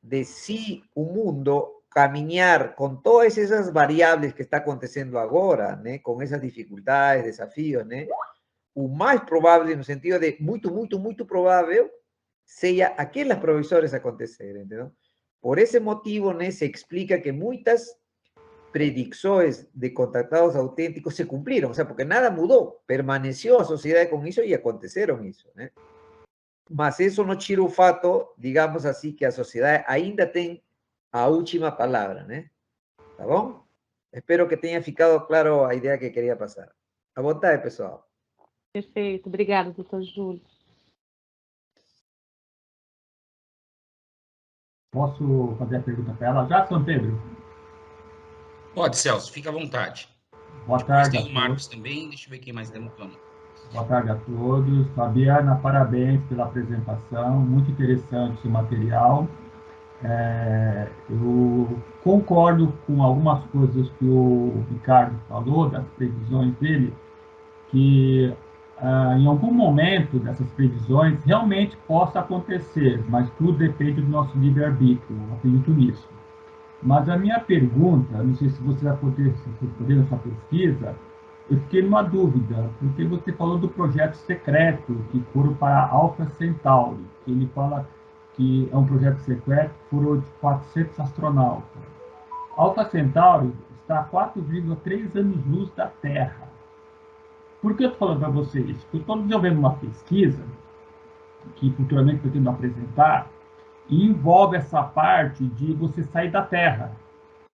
de se o mundo caminhar com todas essas variáveis que está acontecendo agora, né, com essas dificuldades, desafios, né, o mais provável, no sentido de muito provável, seja aquelas provisórias acontecerem, entendeu? Por esse motivo, né, se explica que muitas predicciones de contactados auténticos se cumplieron, o sea, porque nada mudó, permaneció a sociedad con eso y aconteceron eso, ¿eh? Mas eso no tira o fato, digamos así, que a sociedade ainda tem a última palavra, né? Tá bom? Espero que tenha ficado claro a ideia que queria passar. À vontade, pessoal. Perfeito. Obrigada, doutor Júlio. Posso fazer a pergunta para ela já, São Pedro? Pode, Celso, fica à vontade. Boa tarde. Depois tem o Marcos também, deixa eu ver quem mais levantou. Boa tarde a todos. Fabiana, parabéns pela apresentação, muito interessante esse material. Eu concordo com algumas coisas que o Ricardo falou, das previsões dele, que em algum momento dessas previsões realmente possa acontecer, mas tudo depende do nosso livre-arbítrio, eu acredito nisso. Mas a minha pergunta, não sei se você vai poder responder nessa pesquisa, eu fiquei numa dúvida, porque você falou do projeto secreto que foram para Alpha Centauri, que ele fala que é um projeto secreto que foram de 400 astronautas. Alpha Centauri está a 4,3 anos-luz da Terra. Por que eu estou falando para vocês isso? Porque eu estou desenvolvendo uma pesquisa, que futuramente pretendo apresentar, e envolve essa parte de você sair da Terra.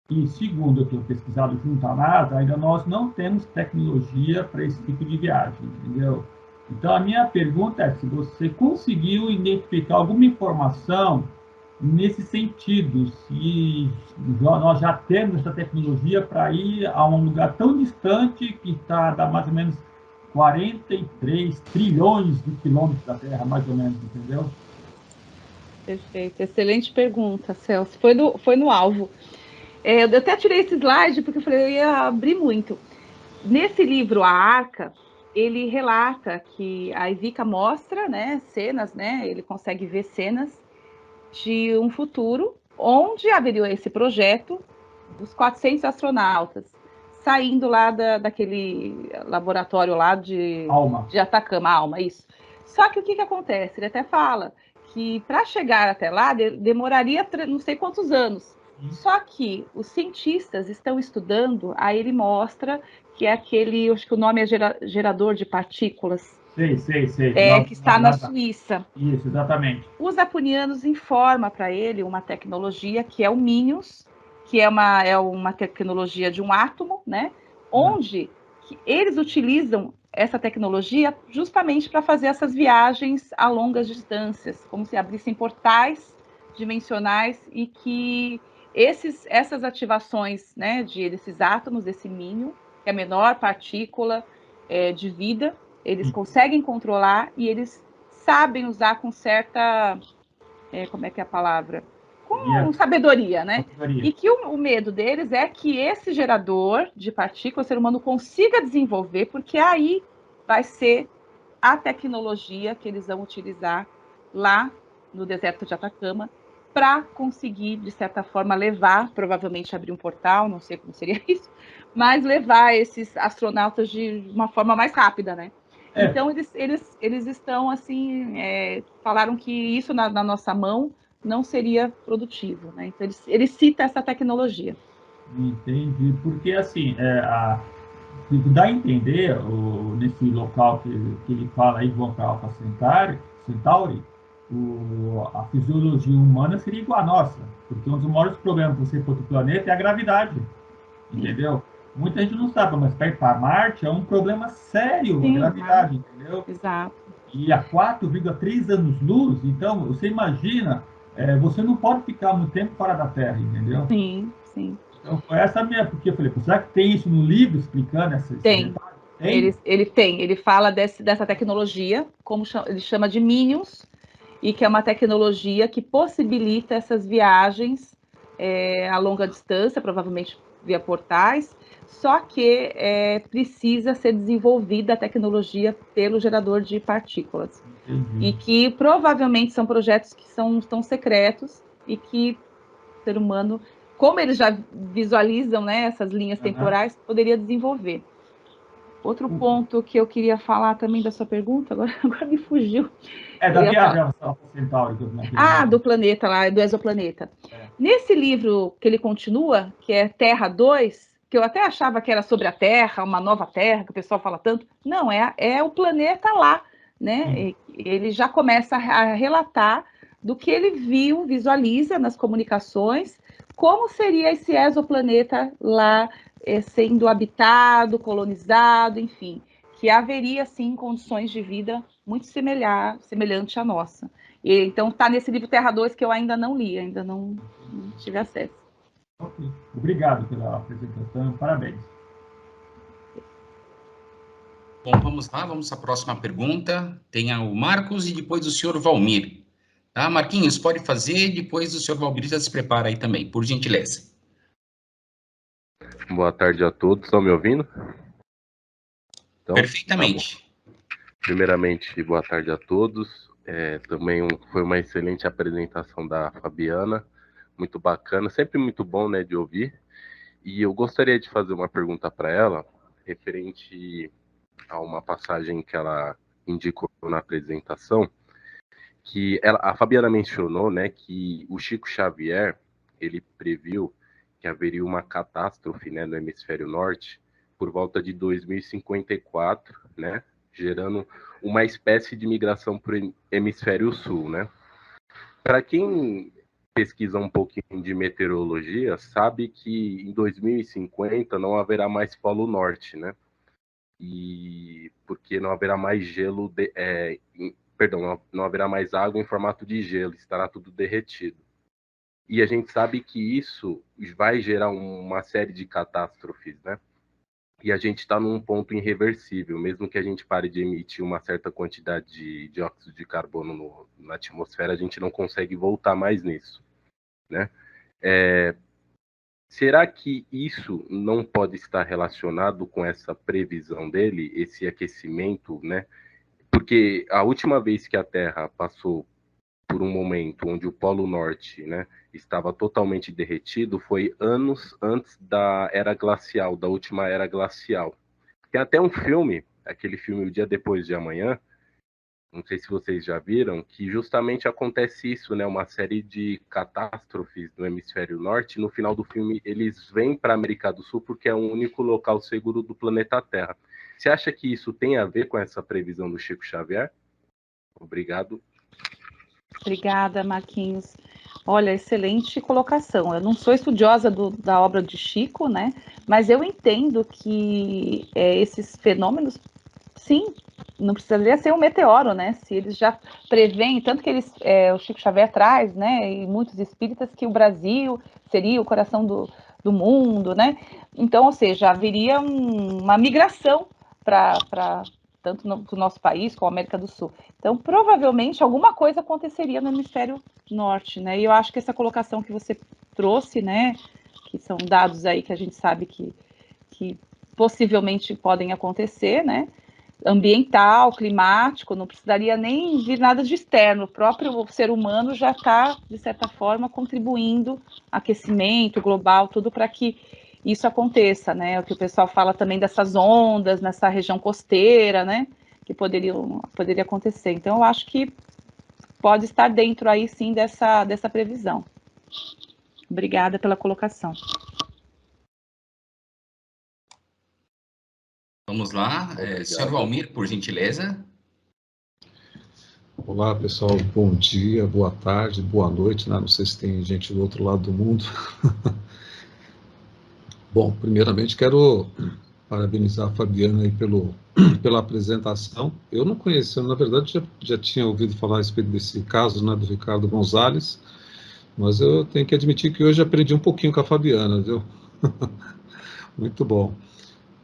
E, segundo eu tenho pesquisado junto à NASA, ainda nós não temos tecnologia para esse tipo de viagem, entendeu? Então, a minha pergunta é se você conseguiu identificar alguma informação nesse sentido, se nós já temos essa tecnologia para ir a um lugar tão distante que está a mais ou menos 43 trilhões de quilômetros da Terra, mais ou menos, entendeu? Perfeito, excelente pergunta, Celso. Foi no alvo. Eu até tirei esse slide porque eu falei, eu ia abrir muito. Nesse livro, A Arca, ele relata que a Ivica mostra, né, cenas, né, ele consegue ver cenas de um futuro onde haveria esse projeto dos 400 astronautas saindo lá daquele laboratório lá de Atacama, Alma, isso. Só que o que acontece? Ele até fala que para chegar até lá demoraria não sei quantos anos. Só que os cientistas estão estudando, aí ele mostra que é aquele, acho que o nome é gerador de partículas. Sei. Que está na Suíça. Isso, exatamente. Os apunianos informam para ele uma tecnologia que é o MINUS, que é uma tecnologia de um átomo, né? Onde eles utilizam essa tecnologia justamente para fazer essas viagens a longas distâncias, como se abrissem portais dimensionais e que essas ativações, né, desses átomos, desse mínio, que é a menor partícula de vida, eles conseguem controlar e eles sabem usar com certa, como é que é a palavra? Com sabedoria, né? E que o medo deles é que esse gerador de partículas o ser humano consiga desenvolver, porque aí vai ser a tecnologia que eles vão utilizar lá no deserto de Atacama para conseguir, de certa forma, levar, provavelmente abrir um portal, não sei como seria isso, mas levar esses astronautas de uma forma mais rápida, né? Então, eles estão, assim, falaram que isso na nossa mão não seria produtivo, né? Então, eles citam essa tecnologia. Entendi, porque, assim, dá a entender, nesse local que ele fala aí, vão para Alpha Centauri, a fisiologia humana seria igual à nossa, porque um dos maiores problemas para você ir para outro planeta é a gravidade, entendeu? Muita gente não sabe, mas para ir para Marte é um problema sério, a gravidade, entendeu? Exato. E a 4,3 anos-luz, então, você imagina, você não pode ficar muito tempo fora da Terra, entendeu? Sim. Então, foi essa minha, porque eu falei, será que tem isso no livro explicando essa Tem. Ele fala dessa tecnologia, como ele chama de MINUS, e que é uma tecnologia que possibilita essas viagens a longa distância, provavelmente via portais. só que precisa ser desenvolvida a tecnologia pelo gerador de partículas. E que provavelmente são projetos que estão secretos e que o ser humano, como eles já visualizam, né, essas linhas temporais, poderia desenvolver. Outro ponto que eu queria falar também da sua pergunta, agora me fugiu. Da viagem ao Centauro. Do planeta lá, do exoplaneta. Nesse livro que ele continua, que é Terra 2, que eu até achava que era sobre a Terra, uma nova Terra, que o pessoal fala tanto. Não, é o planeta lá, né? Ele já começa a relatar do que ele visualiza nas comunicações, como seria esse exoplaneta lá, sendo habitado, colonizado, enfim, que haveria, sim, condições de vida muito semelhante à nossa. Então, está nesse livro Terra 2 que eu ainda não li, ainda não tive acesso. Okay. Obrigado pela apresentação, parabéns. Bom, vamos lá, vamos à próxima pergunta. Tem o Marcos e depois o senhor Valmir. Tá, Marquinhos, pode fazer, depois o senhor Valmir já se prepara aí também, por gentileza. Boa tarde a todos, estão me ouvindo? Então, perfeitamente. Tá, primeiramente, boa tarde a todos. Também foi uma excelente apresentação da Fabiana, muito bacana, sempre muito bom, né, de ouvir. E eu gostaria de fazer uma pergunta para ela, referente a uma passagem que ela indicou na apresentação, que a Fabiana mencionou, né, que o Chico Xavier, ele previu que haveria uma catástrofe, né, no hemisfério norte por volta de 2054, né, gerando uma espécie de migração para o hemisfério sul, né. Para quem pesquisa um pouquinho de meteorologia, sabe que em 2050 não haverá mais Polo Norte, né, e porque não haverá mais gelo, não haverá mais água em formato de gelo, estará tudo derretido. E a gente sabe que isso vai gerar uma série de catástrofes, né? E a gente está num ponto irreversível, mesmo que a gente pare de emitir uma certa quantidade de dióxido de carbono na atmosfera, a gente não consegue voltar mais nisso, né? Será que isso não pode estar relacionado com essa previsão dele, esse aquecimento, né? Porque a última vez que a Terra passou por um momento onde o Polo Norte, né, estava totalmente derretido foi anos antes da Era Glacial, da última Era Glacial. Tem até um filme, aquele filme O Dia Depois de Amanhã, não sei se vocês já viram, que justamente acontece isso, né, uma série de catástrofes no hemisfério norte. No final do filme, eles vêm para a América do Sul porque é o único local seguro do planeta Terra. Você acha que isso tem a ver com essa previsão do Chico Xavier? Obrigado. Obrigada, Marquinhos. Olha, excelente colocação. Eu não sou estudiosa da obra de Chico, né? Mas eu entendo que esses fenômenos, sim, não precisaria ser um meteoro, né? Se eles já preveem, tanto que o Chico Xavier traz, né? E muitos espíritas, que o Brasil seria o coração do mundo, né? Então, ou seja, haveria uma migração para tanto no nosso país como a América do Sul. Então, provavelmente, alguma coisa aconteceria no hemisfério norte, né? E eu acho que essa colocação que você trouxe, né, que são dados aí que a gente sabe que possivelmente podem acontecer, né? Ambiental, climático, não precisaria nem vir nada de externo. O próprio ser humano já está, de certa forma, contribuindo aquecimento global, tudo para que isso aconteça, né? O que o pessoal fala também dessas ondas nessa região costeira, né? Que poderia acontecer. Então, eu acho que pode estar dentro aí, sim, dessa previsão. Obrigada pela colocação. Vamos lá, senhor Valmir, por gentileza. Olá, pessoal, bom dia, boa tarde, boa noite, né? Não sei se tem gente do outro lado do mundo. Bom, primeiramente quero parabenizar a Fabiana aí pela apresentação. Eu não conhecia, na verdade já tinha ouvido falar a respeito desse caso, né, do Ricardo Gonzalez, mas eu tenho que admitir que hoje aprendi um pouquinho com a Fabiana, viu? Muito bom.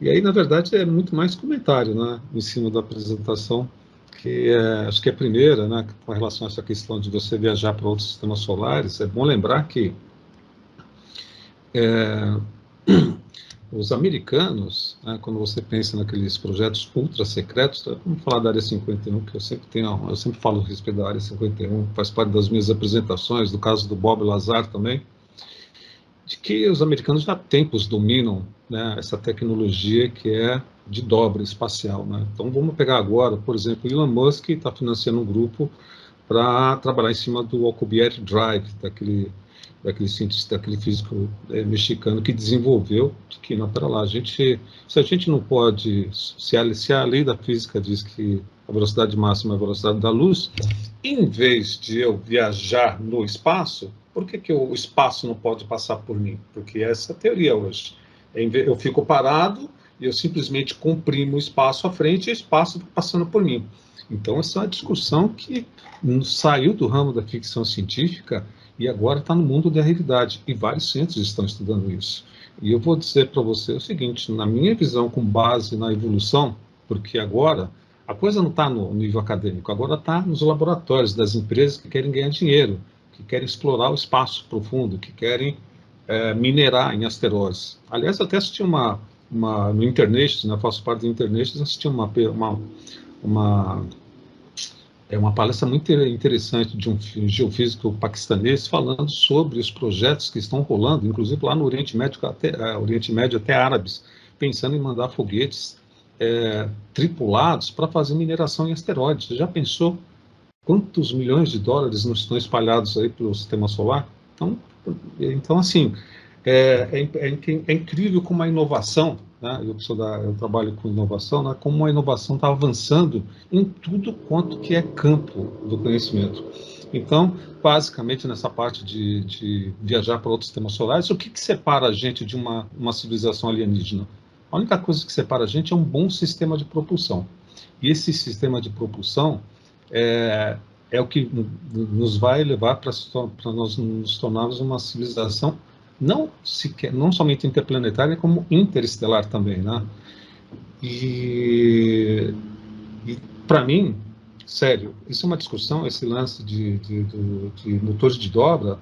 E aí, na verdade, é muito mais comentário, né, em cima da apresentação, que acho que é a primeira, né, com relação a essa questão de você viajar para outros sistemas solares. É bom lembrar que os americanos, né, quando você pensa naqueles projetos ultra secretos, vamos falar da Área 51, que eu sempre falo a respeito da Área 51, faz parte das minhas apresentações, do caso do Bob Lazar também, de que os americanos já há tempos dominam, né, essa tecnologia que é de dobra espacial, né? Então vamos pegar agora, por exemplo, Elon Musk está financiando um grupo para trabalhar em cima do Alcubierre Drive, daquele cientista, daquele físico mexicano que desenvolveu, que não, pera lá, se a gente não pode, se a lei da física diz que a velocidade máxima é a velocidade da luz, em vez de eu viajar no espaço, por que o espaço não pode passar por mim? Porque essa é a teoria hoje. Eu fico parado e eu simplesmente comprimo o espaço à frente e o espaço está passando por mim. Então, essa é uma discussão que saiu do ramo da ficção científica e agora está no mundo da realidade. E vários centros estão estudando isso. E eu vou dizer para você o seguinte, na minha visão, com base na evolução, porque agora a coisa não está no nível acadêmico, agora está nos laboratórios das empresas que querem ganhar dinheiro, que querem explorar o espaço profundo, que querem minerar em asteroides. Aliás, até assisti no Internet, né, faço parte do Internet, assisti uma palestra muito interessante de um geofísico paquistanês falando sobre os projetos que estão rolando, inclusive lá no Oriente Médio até árabes, pensando em mandar foguetes tripulados para fazer mineração em asteroides. Você já pensou quantos milhões de dólares não estão espalhados aí pelo sistema solar? Então assim, é incrível como a inovação, né? Eu trabalho com inovação, né? Como a inovação está avançando em tudo quanto que é campo do conhecimento. Então, basicamente, nessa parte de viajar para outros sistemas solares, o que separa a gente de uma civilização alienígena? A única coisa que separa a gente é um bom sistema de propulsão. E esse sistema de propulsão é o que nos vai levar para nós nos tornarmos uma civilização não somente interplanetária, como interestelar também, né? E para mim, sério, isso é uma discussão, esse lance de motores de dobra,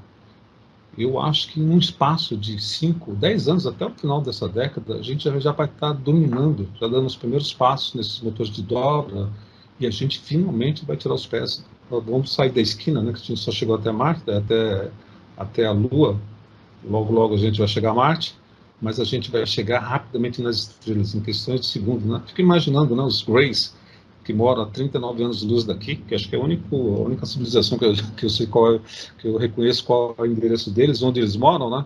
eu acho que em um espaço de 5, 10 anos, até o final dessa década, a gente já vai estar dominando, já dando os primeiros passos nesses motores de dobra, e a gente finalmente vai tirar os pés. Vamos sair da esquina, né, que a gente só chegou até Marte, até a Lua, logo a gente vai chegar a Marte, mas a gente vai chegar rapidamente nas estrelas, em questões de segundos, né? Fico imaginando, né, os Greys, que moram a 39 anos de luz daqui, que acho que é a única civilização que eu sei qual é, que eu reconheço qual é o endereço deles, onde eles moram, né?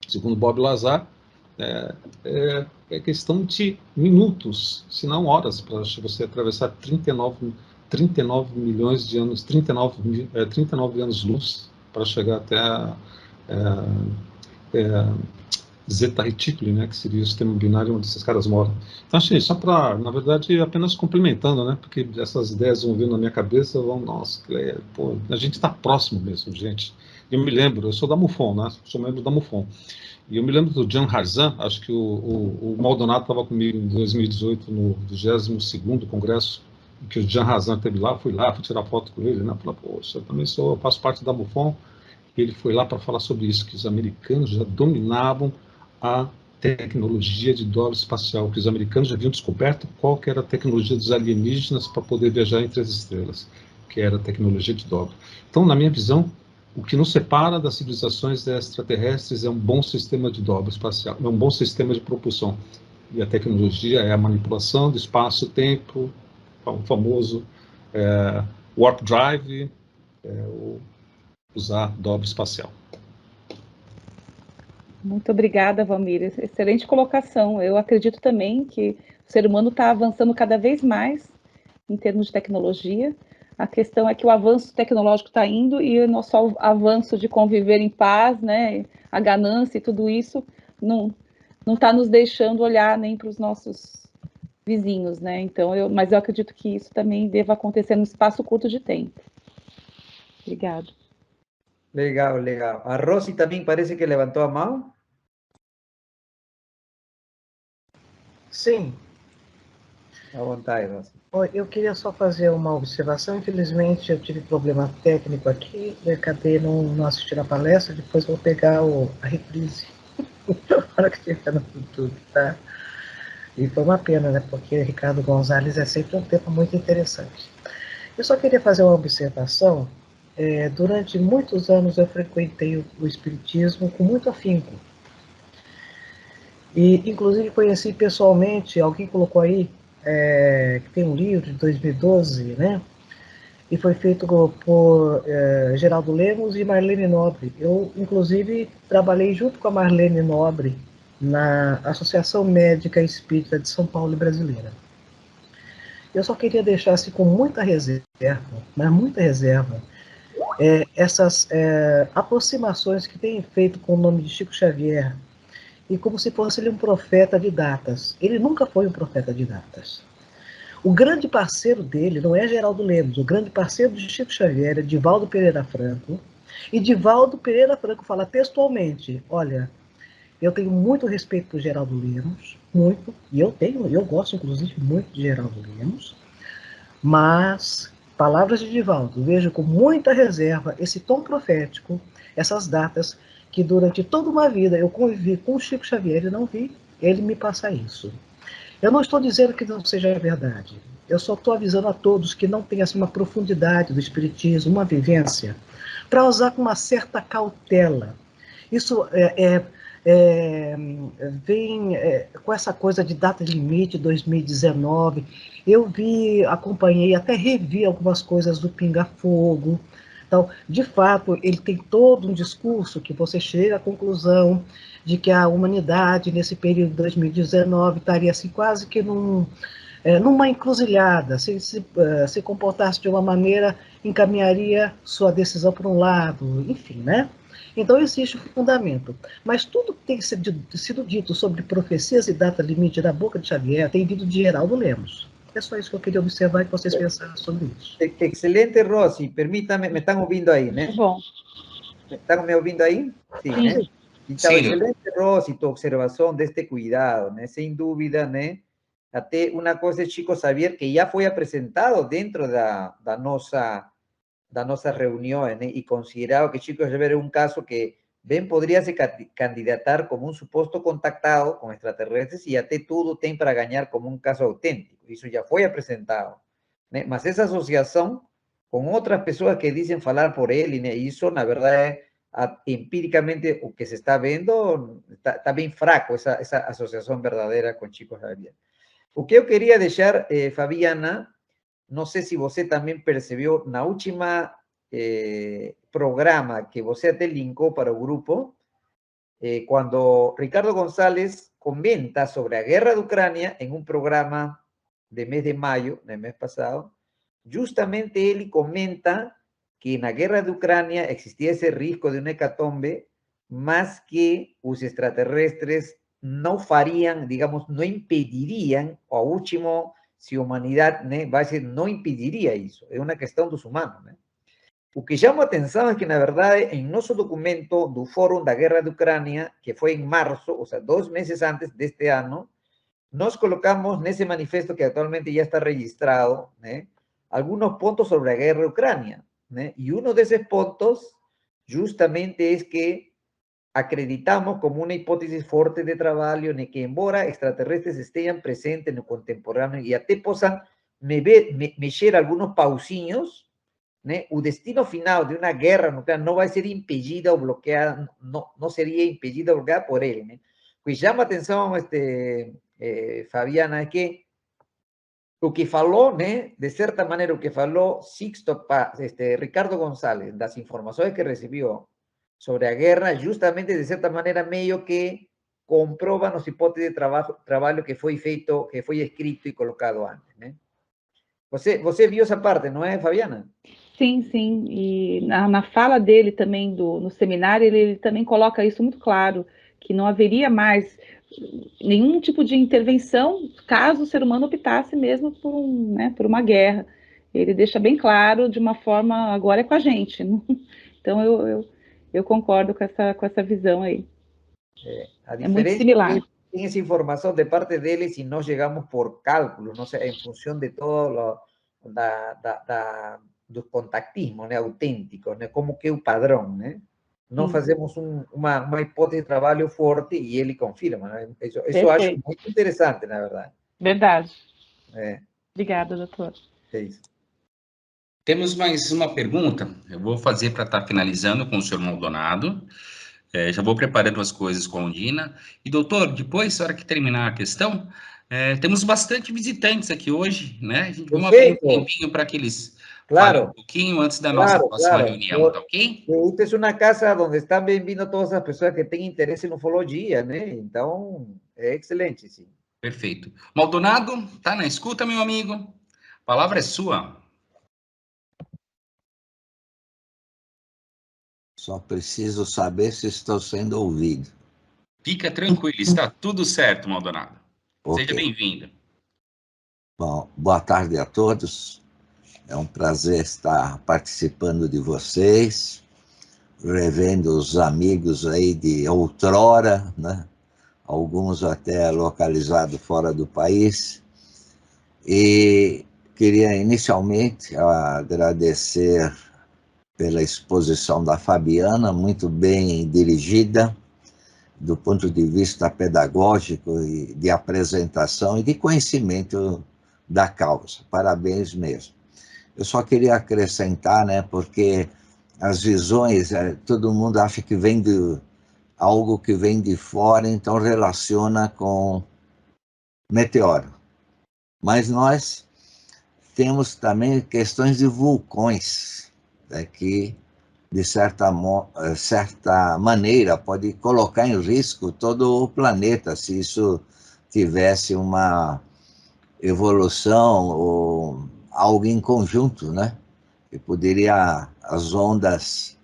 Segundo Bob Lazar, é questão de minutos, se não horas, para você atravessar 39 milhões de anos, 39 anos de luz, para chegar até Zeta Reticuli, né, que seria o sistema binário onde esses caras moram. Então, assim, só para, na verdade, apenas complementando, né, porque essas ideias vão vir na minha cabeça, nossa, pô, a gente está próximo mesmo, gente. Eu me lembro, eu sou da MUFON, né, sou membro da MUFON, e eu me lembro do Jan Harzan, acho que o Maldonado estava comigo em 2018, no 22º Congresso, que o Jan Harzan esteve lá, fui tirar foto com ele, né, falei, poxa, eu faço parte da MUFON. Ele foi lá para falar sobre isso, que os americanos já dominavam a tecnologia de dobra espacial, que os americanos já haviam descoberto qual que era a tecnologia dos alienígenas para poder viajar entre as estrelas, que era a tecnologia de dobra. Então, na minha visão, o que nos separa das civilizações extraterrestres é um bom sistema de dobra espacial, é um bom sistema de propulsão. E a tecnologia é a manipulação do espaço-tempo, o famoso warp drive, usar dobra espacial. Muito obrigada, Valmir. Excelente colocação. Eu acredito também que o ser humano está avançando cada vez mais em termos de tecnologia. A questão é que o avanço tecnológico está indo e o nosso avanço de conviver em paz, né, a ganância e tudo isso não está nos deixando olhar nem para os nossos vizinhos, né? Então, mas eu acredito que isso também deva acontecer num espaço curto de tempo. Obrigada. Legal, legal. A Rosy também parece que levantou a mão. Sim. À vontade, Rosy. Eu queria só fazer uma observação. Infelizmente, eu tive problema técnico aqui, eu acabei não assistir a palestra, depois vou pegar a reprise. hora que estiver no futuro, tá? E foi uma pena, né? Porque Ricardo Gonzalez é sempre um tema muito interessante. Eu só queria fazer uma observação. Durante muitos anos eu frequentei o Espiritismo com muito afinco. E, inclusive, conheci pessoalmente, alguém colocou aí, que tem um livro de 2012, né? E foi feito por Geraldo Lemos e Marlene Nobre. Eu, inclusive, trabalhei junto com a Marlene Nobre na Associação Médica Espírita de São Paulo e Brasileira. Eu só queria deixar assim, com muita reserva, mas muita reserva, essas aproximações que tem feito com o nome de Chico Xavier, e como se fosse ele um profeta de datas. Ele nunca foi um profeta de datas. O grande parceiro dele não é Geraldo Lemos, o grande parceiro de Chico Xavier é Divaldo Pereira Franco, e Divaldo Pereira Franco fala textualmente, olha, eu tenho muito respeito por Geraldo Lemos, muito, e eu gosto inclusive muito de Geraldo Lemos, mas, palavras de Divaldo, vejo com muita reserva esse tom profético, essas datas que durante toda uma vida eu convivi com o Chico Xavier e não vi ele me passar isso. Eu não estou dizendo que não seja verdade. Eu só estou avisando a todos que não tem assim, uma profundidade do espiritismo, uma vivência, para usar com uma certa cautela. Isso vem com essa coisa de data limite 2019. Eu vi, acompanhei, até revi algumas coisas do Pinga Fogo. Então, de fato, ele tem todo um discurso que você chega à conclusão de que a humanidade, nesse período de 2019, estaria assim, quase que numa encruzilhada. Se comportasse de uma maneira, encaminharia sua decisão para um lado, enfim, né? Então, existe um fundamento. Mas tudo que tem sido dito sobre profecias e data limite da boca de Xavier tem vindo de Geraldo Lemos. É só isso que eu queria observar e que vocês pensaram sobre isso. Excelente, Rosy. Permítame, me están ouvindo aí, né? Bom. ¿Están me ouvindo aí? Sim, Sim. né? Então, Sim. excelente, Rosy, tua observação deste cuidado, né? Sem dúvida, né? Até uma coisa é Chico Xavier, que já foi apresentado dentro da nossa reuniões, né? E considerado que Chico Xavier é um caso que bem poderia se candidatar como um suposto contactado com extraterrestres e até tudo tem para ganhar como um caso autêntico. Isso já foi apresentado, né? Mas essa associação com outras pessoas que dizem falar por ele, né? Isso, na verdade, empíricamente, o que se está vendo, está bem fraco essa associação verdadeira com Chico Xavier. O que eu queria deixar, Fabiana, não sei se você também percebeu, na última programa que você até linkou para o grupo, quando Ricardo González comenta sobre a guerra de Ucrânia em um programa de mês de maio, no mês passado, justamente ele comenta que na guerra de Ucrânia existia esse risco de uma hecatombe, mas que os extraterrestres não fariam, digamos, não impediriam, o último, se a humanidade, né, vai ser, não impediria isso. É uma questão dos humanos, né? O que chama a atenção é que, na verdade, em nosso documento do Fórum da Guerra de Ucrânia, que foi em março, ou seja, 2 meses antes deste ano, nós colocamos nesse manifesto que atualmente já está registrado, né, algunos pontos sobre la guerra de Ucrania, ¿no? Y uno de esos puntos justamente es que acreditamos como una hipótesis fuerte de trabajo en que embora extraterrestres estén presentes en el contemporáneo y até possam mexer algunos pausinhos, ¿no? O destino final de una guerra nuclear no va a ser impedida o bloqueada, no sería impedida o bloqueada por él, ¿no? Pues llama atención, Fabiana, es que o que falou, né, de certa maneira, o que falou Ricardo González, das informações que recebeu sobre a guerra, justamente, de certa maneira, meio que comprova as hipóteses de trabalho que foi feito, que foi escrito e colocado antes, né? Você viu essa parte, não é, Fabiana? Sim, sim. E na fala dele também, no seminário, ele também coloca isso muito claro, que não haveria mais nenhum tipo de intervenção caso o ser humano optasse mesmo por uma guerra. Ele deixa bem claro de uma forma, agora é com a gente. Então eu concordo com essa visão aí. A muito similar. Tem essa informação de parte deles e nós chegamos por cálculo, não sei, em função de todo do contactismo, né, autêntico, né, como que é o padrão, né? não fazemos uma hipótese de trabalho forte e ele confirma, né? Isso eu acho muito interessante, na verdade. Verdade. É. Obrigada, doutor. É isso. Temos mais uma pergunta, eu vou fazer para estar finalizando com o senhor Maldonado. Já vou preparando as coisas com a Undina. E, doutor, depois, na hora que terminar a questão, temos bastante visitantes aqui hoje, né? A gente vamos abrir um tempinho para que eles falem um pouquinho antes da nossa próxima reunião, tá ok? Esta é uma casa onde estão bem-vindas todas as pessoas que têm interesse em ufologia, né? Então, é excelente, sim. Perfeito. Maldonado, tá na escuta, meu amigo? A palavra é sua. Só preciso saber se estou sendo ouvido. Fica tranquilo, está tudo certo, Maldonado. Okay. Seja bem-vindo. Bom, boa tarde a todos. É um prazer estar participando de vocês, revendo os amigos aí de outrora, né? Alguns até localizados fora do país. E queria inicialmente agradecer pela exposição da Fabiana, muito bem dirigida, do ponto de vista pedagógico e de apresentação e de conhecimento da causa. Parabéns mesmo. Eu só queria acrescentar, né, porque as visões, todo mundo acha que vem de algo que vem de fora, então relaciona com meteoro. Mas nós temos também questões de vulcões, né, que de certa maneira, pode colocar em risco todo o planeta, se isso tivesse uma evolução ou algo em conjunto, né? Que poderia, as ondas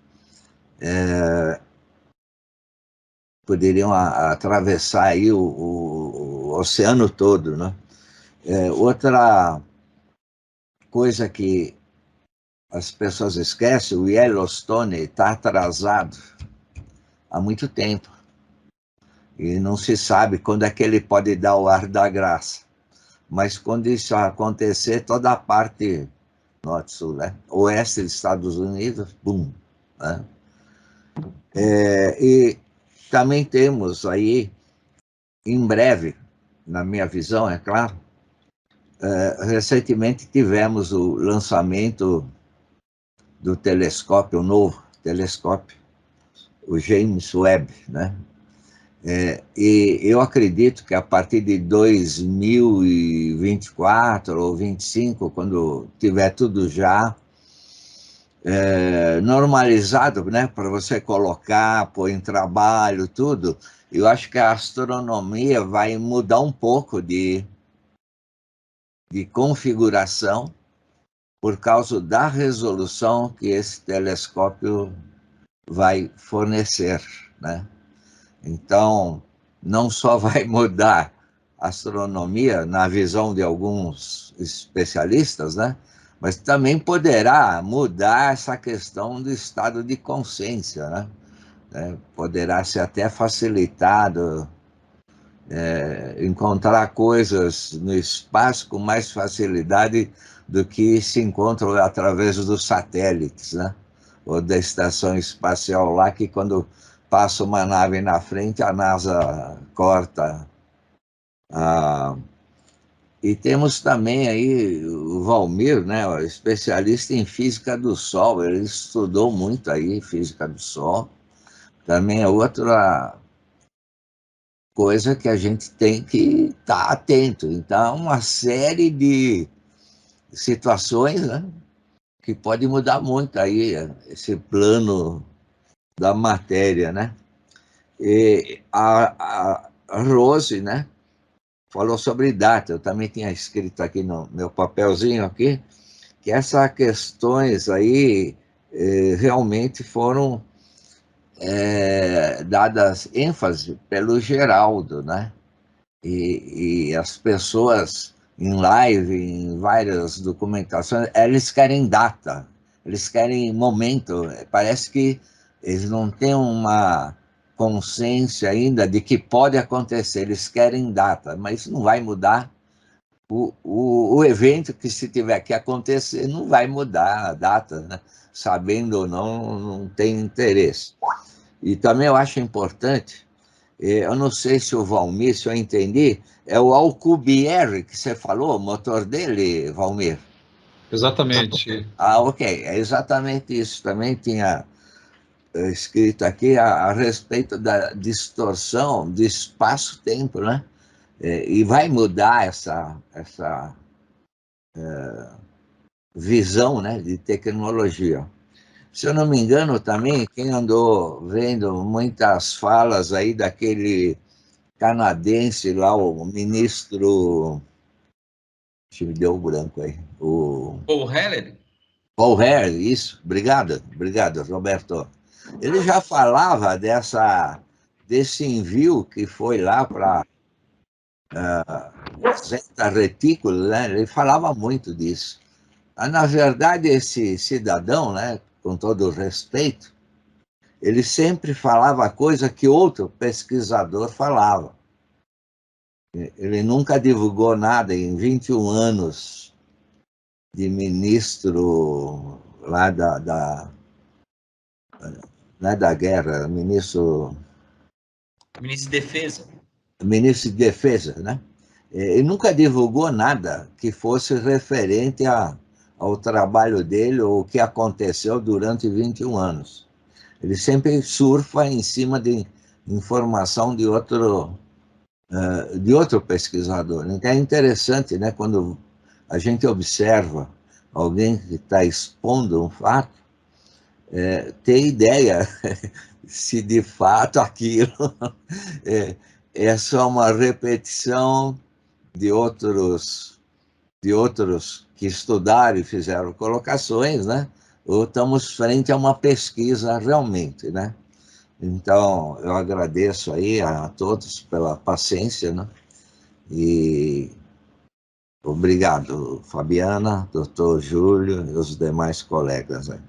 poderiam atravessar aí o oceano todo, né? Outra coisa que as pessoas esquecem, o Yellowstone está atrasado há muito tempo. E não se sabe quando é que ele pode dar o ar da graça. Mas quando isso acontecer, toda a parte norte-sul, né? Oeste dos Estados Unidos, bum. Né? E também temos aí, em breve, na minha visão, é claro, recentemente tivemos o lançamento do telescópio, o novo telescópio, o James Webb, né? E eu acredito que a partir de 2024 ou 2025, quando tiver tudo já normalizado, né, para você colocar, pôr em trabalho, tudo, eu acho que a astronomia vai mudar um pouco de configuração por causa da resolução que esse telescópio vai fornecer, né? Então, não só vai mudar a astronomia na visão de alguns especialistas, né? Mas também poderá mudar essa questão do estado de consciência, né? Poderá ser até facilitado encontrar coisas no espaço com mais facilidade do que se encontram através dos satélites, né? Ou da estação espacial lá, que quando passa uma nave na frente, a NASA corta. E temos também aí o Valmir, né, especialista em física do Sol, ele estudou muito aí física do Sol. Também é outra coisa que a gente tem que estar atento. Então, uma série de situações, né, que pode mudar muito aí esse plano da matéria, né? E a Rose, né, falou sobre data. Eu também tinha escrito aqui no meu papelzinho aqui, que essas questões aí realmente foram dadas ênfase pelo Geraldo, né? E as pessoas em live, em várias documentações, eles querem data, eles querem momento. Parece que eles não têm uma consciência ainda de que pode acontecer, eles querem data, mas isso não vai mudar. O evento que se tiver que acontecer não vai mudar a data, né? Sabendo ou não, não tem interesse. E também eu acho importante, eu não sei se o Valmir, se eu entendi, é o Alcubierre que você falou, o motor dele, Valmir? Exatamente. Ah, ok, é exatamente isso. Também tinha escrito aqui a respeito da distorção de espaço-tempo, né? E vai mudar essa visão, né, de tecnologia. Se eu não me engano, também, quem andou vendo muitas falas aí daquele canadense lá, o ministro... Me deu o branco aí. O Paul Heller? Paul Hare, isso. Obrigado, Roberto. Ele já falava desse envio que foi lá para Zeta Reticuli, né? Ele falava muito disso. Na verdade, esse cidadão, né, com todo o respeito, ele sempre falava coisa que outro pesquisador falava. Ele nunca divulgou nada em 21 anos de ministro lá não é da guerra, ministro Ministro de Defesa. de Defesa, né? Ele nunca divulgou nada que fosse referente ao trabalho dele ou o que aconteceu durante 21 anos. Ele sempre surfa em cima de informação de outro pesquisador. Então é interessante, né, quando a gente observa alguém que está expondo um fato, ter ideia se de fato aquilo é só uma repetição de outros que estudaram e fizeram colocações, né? Ou estamos frente a uma pesquisa realmente, né? Então, eu agradeço aí a todos pela paciência, né? E obrigado, Fabiana, doutor Júlio e os demais colegas aí.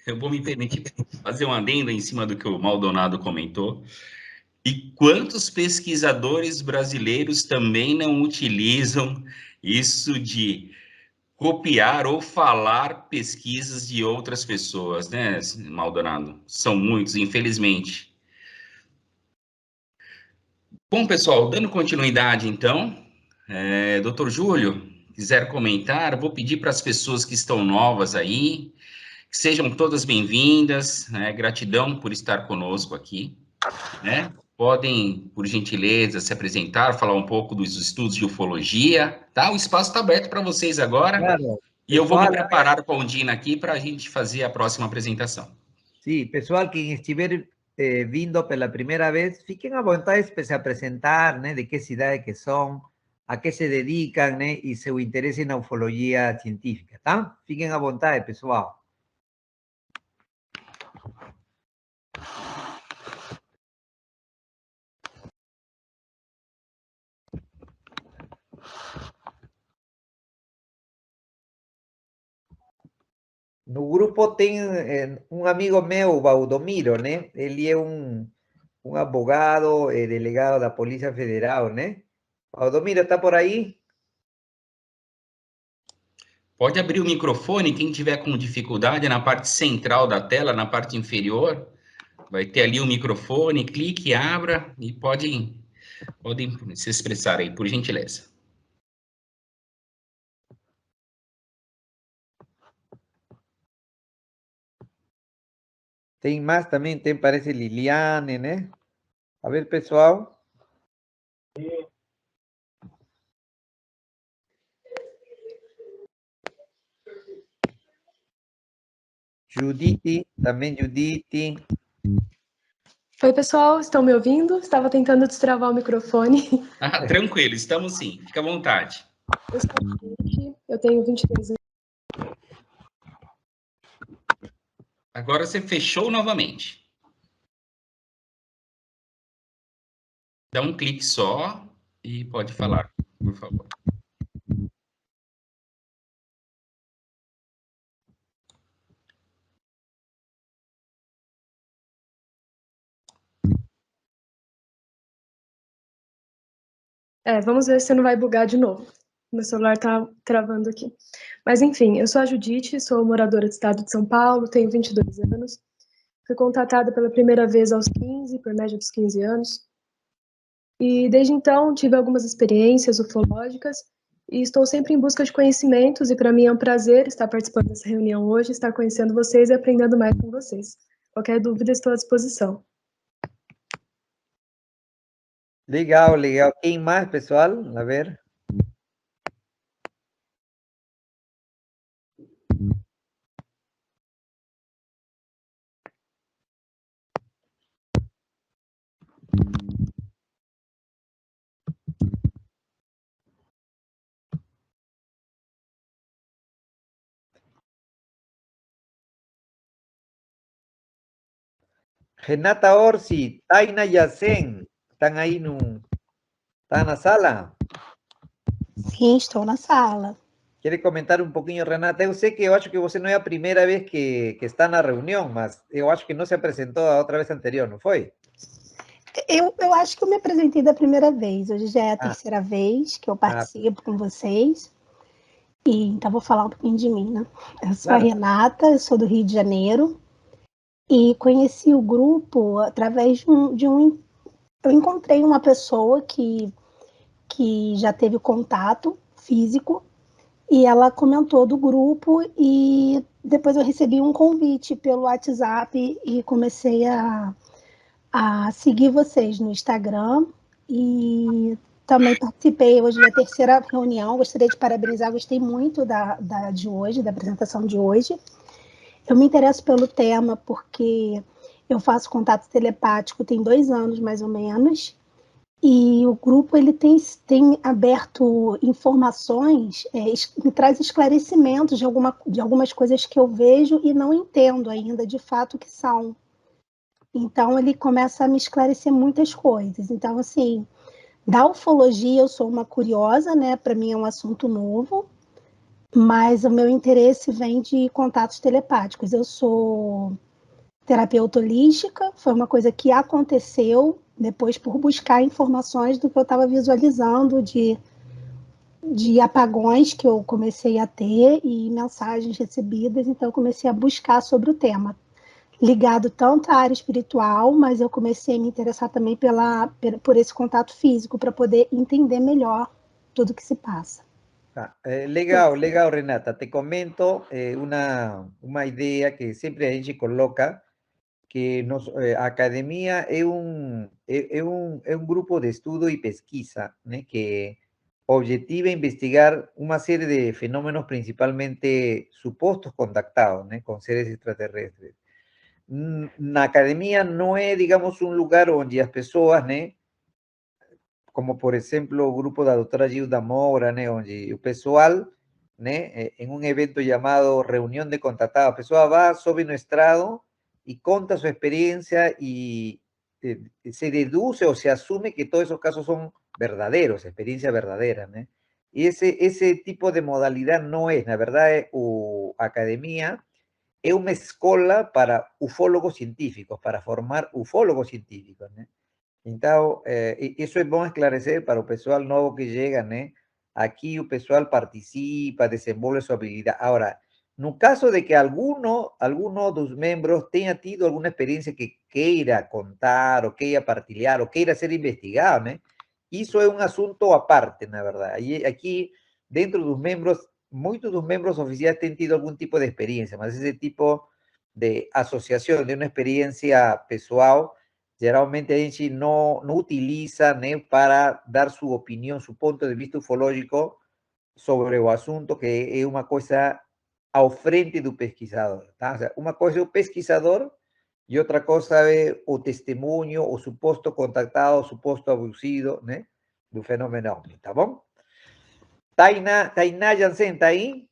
Eu vou me permitir fazer um adendo em cima do que o Maldonado comentou. E quantos pesquisadores brasileiros também não utilizam isso de copiar ou falar pesquisas de outras pessoas, né, Maldonado? São muitos, infelizmente. Bom, pessoal, dando continuidade, então, doutor Júlio, quiser comentar, vou pedir para as pessoas que estão novas aí, que sejam todas bem-vindas, né? Gratidão por estar conosco aqui, né? Podem, por gentileza, se apresentar, falar um pouco dos estudos de ufologia, tá? O espaço está aberto para vocês agora. Claro. E eu vou me preparar com a Undina aqui para a gente fazer a próxima apresentação. Sí, pessoal, quien estiver vindo pela primeira vez, fiquem à vontade para se apresentar, né, de que cidade que são, a que se dedicam, né, e seu interesse na ufologia científica, tá? Fiquem à vontade, pessoal. No grupo tem um amigo meu, Valdomiro, né? Ele é um advogado, delegado da Polícia Federal, né? Valdomiro, está por aí? Pode abrir o microfone, quem tiver com dificuldade, na parte central da tela, na parte inferior, vai ter ali o microfone, clique, abra e podem se expressar aí, por gentileza. Tem mais também, tem, parece Liliane, né? A ver, pessoal. Judite, também Judite. Oi, pessoal, estão me ouvindo? Estava tentando destravar o microfone. Ah, tranquilo, estamos sim, fica à vontade. Eu sou a Judite, eu tenho 22 anos. Agora você fechou novamente. Dá um clique só e pode falar, por favor. Vamos ver se não vai bugar de novo. Meu celular tá travando aqui. Mas, enfim, eu sou a Judite, sou moradora do estado de São Paulo, tenho 22 anos. Fui contatada pela primeira vez aos 15, por média dos 15 anos. E desde então tive algumas experiências ufológicas e estou sempre em busca de conhecimentos, e para mim é um prazer estar participando dessa reunião hoje, estar conhecendo vocês e aprendendo mais com vocês. Qualquer dúvida, estou à disposição. Legal, legal. Quem mais, pessoal? A ver. Renata Orsi, Taina Yacen, estão aí tá na sala? Sim, estou na sala. Quer comentar um pouquinho, Renata? Eu sei que eu acho que você não é a primeira vez que está na reunião, mas eu acho que não se apresentou a outra vez anterior, não foi? Eu acho que eu me apresentei da primeira vez. Hoje já é a terceira vez que eu participo com vocês. E então vou falar um pouquinho de mim, né? Eu sou a Renata, eu sou do Rio de Janeiro. E conheci o grupo através de um... Eu encontrei uma pessoa que já teve contato físico, e ela comentou do grupo, e depois eu recebi um convite pelo WhatsApp e comecei a seguir vocês no Instagram, e também participei. Hoje é a terceira reunião. Gostaria de parabenizar, gostei muito da de hoje, da apresentação de hoje. Eu me interesso pelo tema porque eu faço contato telepático tem 2 anos, mais ou menos, e o grupo ele tem aberto informações, me traz esclarecimentos de algumas coisas que eu vejo e não entendo ainda de fato o que são. Então, ele começa a me esclarecer muitas coisas. Então, assim, da ufologia eu sou uma curiosa, né? Para mim é um assunto novo, mas o meu interesse vem de contatos telepáticos. Eu sou terapeuta holística, foi uma coisa que aconteceu depois por buscar informações do que eu estava visualizando de apagões que eu comecei a ter e mensagens recebidas, então eu comecei a buscar sobre o tema, ligado tanto à área espiritual, mas eu comecei a me interessar também por esse contato físico, para poder entender melhor tudo que se passa. Legal, legal, Renata. Te comento uma ideia que sempre a gente coloca, que a academia é um grupo de estudo e pesquisa, né, que objetiva investigar uma série de fenômenos principalmente supostos contactados, né, com seres extraterrestres. Na academia não é, digamos, um lugar onde as pessoas, né, como por exemplo o grupo da doutora Gilda Moura, né, onde o pessoal, né, em um evento chamado Reunião de Contactados, a pessoa vai, sobe no estrado e conta sua experiência e se deduce ou se assume que todos esos casos son verdaderos, experiencias verdaderas, né? E ese tipo de modalidad no es, na verdade, a academia é uma escola para ufólogos científicos, para formar ufólogos científicos, né? Então, isso é bom esclarecer para o pessoal novo que chega, né? Aqui o pessoal participa, desenvolve sua habilidade. Agora, no caso de que alguno dos membros tenha tido alguma experiência que queira contar, ou queira partilhar, ou queira ser investigado, né? Isso é um assunto à parte, na verdade. E aqui, dentro dos membros, muitos dos membros oficiais têm tido algum tipo de experiência, mas esse tipo de associação de uma experiência pessoal, geralmente a gente não utiliza, né, para dar sua opinião, seu ponto de vista ufológico sobre o assunto, que é uma coisa ao frente do pesquisador, tá? O sea, uma coisa é o pesquisador e outra coisa é o testemunho, o suposto contactado, o suposto abduzido, né, do fenômeno OVNI, tá bom? Tainá Jansen, tá aí?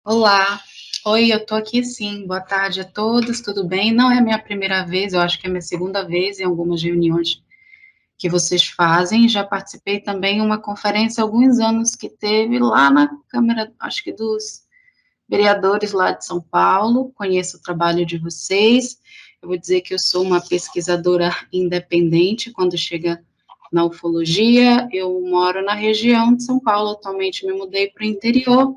Olá, oi, eu tô aqui sim, boa tarde a todos, tudo bem? Não é a minha primeira vez, eu acho que é a minha segunda vez em algumas reuniões que vocês fazem. Já participei também de uma conferência há alguns anos que teve lá na Câmara, acho que dos vereadores lá de São Paulo. Conheço o trabalho de vocês. Eu vou dizer que eu sou uma pesquisadora independente quando chega na ufologia. Eu moro na região de São Paulo, atualmente me mudei para o interior.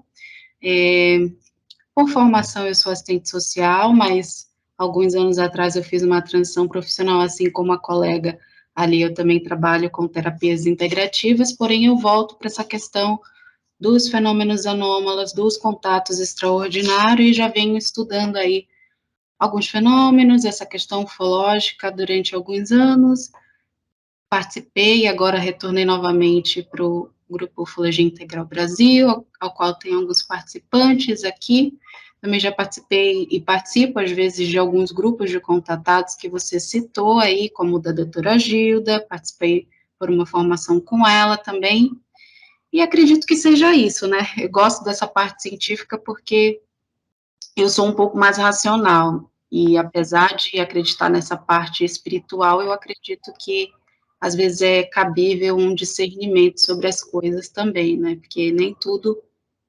Por formação, eu sou assistente social, mas alguns anos atrás eu fiz uma transição profissional, assim como a colega ali, eu também trabalho com terapias integrativas, porém eu volto para essa questão dos fenômenos anômalos, dos contatos extraordinários, e já venho estudando aí alguns fenômenos, essa questão ufológica durante alguns anos. Participei e agora retornei novamente para o Grupo Ufologia Integral Brasil, ao qual tem alguns participantes aqui. Também já participei e participo, às vezes, de alguns grupos de contatados que você citou aí, como o da doutora Gilda, participei por uma formação com ela também, e acredito que seja isso, né? Eu gosto dessa parte científica porque eu sou um pouco mais racional, e apesar de acreditar nessa parte espiritual, eu acredito que às vezes é cabível um discernimento sobre as coisas também, né? Porque nem tudo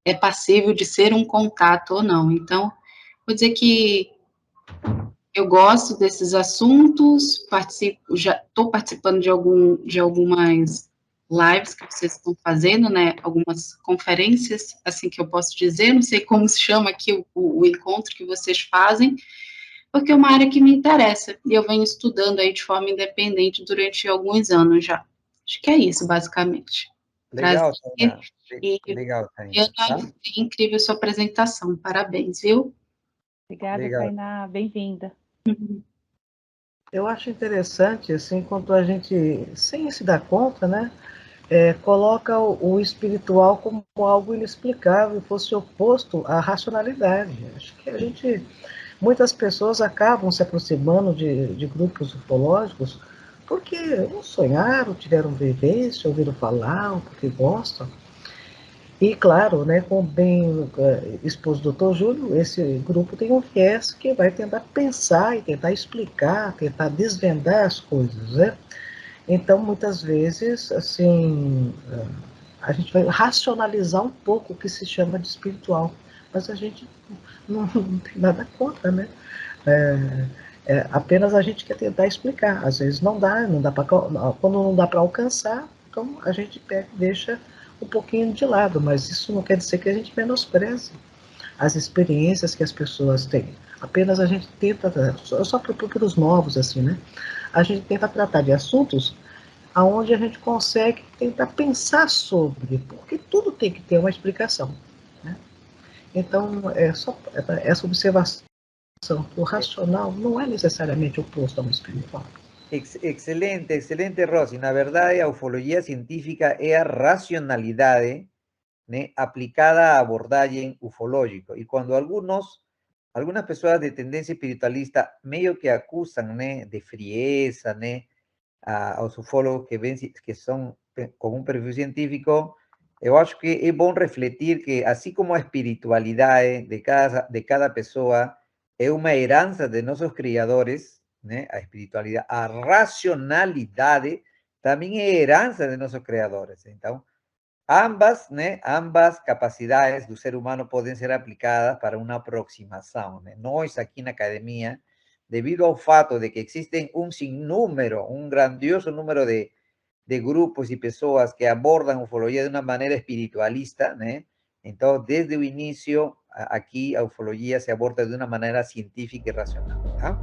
é passível de ser um contato ou não. Então, vou dizer que eu gosto desses assuntos, participo, já estou participando de algumas lives que vocês estão fazendo, né? Algumas conferências, assim que eu posso dizer, não sei como se chama aqui o encontro que vocês fazem, porque é uma área que me interessa, e eu venho estudando aí de forma independente durante alguns anos já. Acho que é isso, basicamente. Legal, Tainá. E Legal, Tainá. Tá? é incrível sua apresentação, parabéns, viu? Obrigada, Legal. Tainá, bem-vinda. Eu acho interessante, assim, quando a gente, sem se dar conta, né, coloca o espiritual como algo inexplicável, fosse oposto à racionalidade. Acho que a gente, muitas pessoas acabam se aproximando de grupos ufológicos porque ou sonharam, tiveram vivência, ouviram falar, ou porque gostam. E, claro, né, como bem expôs o Dr. Júlio, esse grupo tem um viés que vai tentar pensar e tentar explicar, tentar desvendar as coisas, né? Então, muitas vezes, assim, a gente vai racionalizar um pouco o que se chama de espiritual, mas a gente não tem nada contra, né? Apenas a gente quer tentar explicar. Às vezes não dá quando não dá para alcançar, então a gente pega e deixa um pouquinho de lado, mas isso não quer dizer que a gente menospreze as experiências que as pessoas têm. Apenas a gente tenta, só para os novos, assim, né? A gente tenta tratar de assuntos aonde a gente consegue tentar pensar sobre, porque tudo tem que ter uma explicação, né? Então, só essa observação, o racional não é necessariamente oposto ao espiritual. Excelente, excelente, Rosy. Na verdade, a ufologia científica é a racionalidade, né, aplicada a abordagem ufológico. E quando algunas pessoas de tendência espiritualista meio que acusam, né, de frieza, né, aos ufólogos que são com um perfil científico, eu acho que é bom refletir que, assim como a espiritualidade de cada pessoa é uma herança de nossos criadores, né? A espiritualidade, a racionalidade também é herança de nossos criadores. Então, ambas, né, ambas capacidades do ser humano podem ser aplicadas para uma aproximação, né? Nós aqui na academia, devido ao fato de que existem um sinnúmero, um grandioso número de grupos e pessoas que abordam ufologia de uma maneira espiritualista, né? Então, desde o início, aqui a ufologia se aborda de uma maneira científica e racional, tá?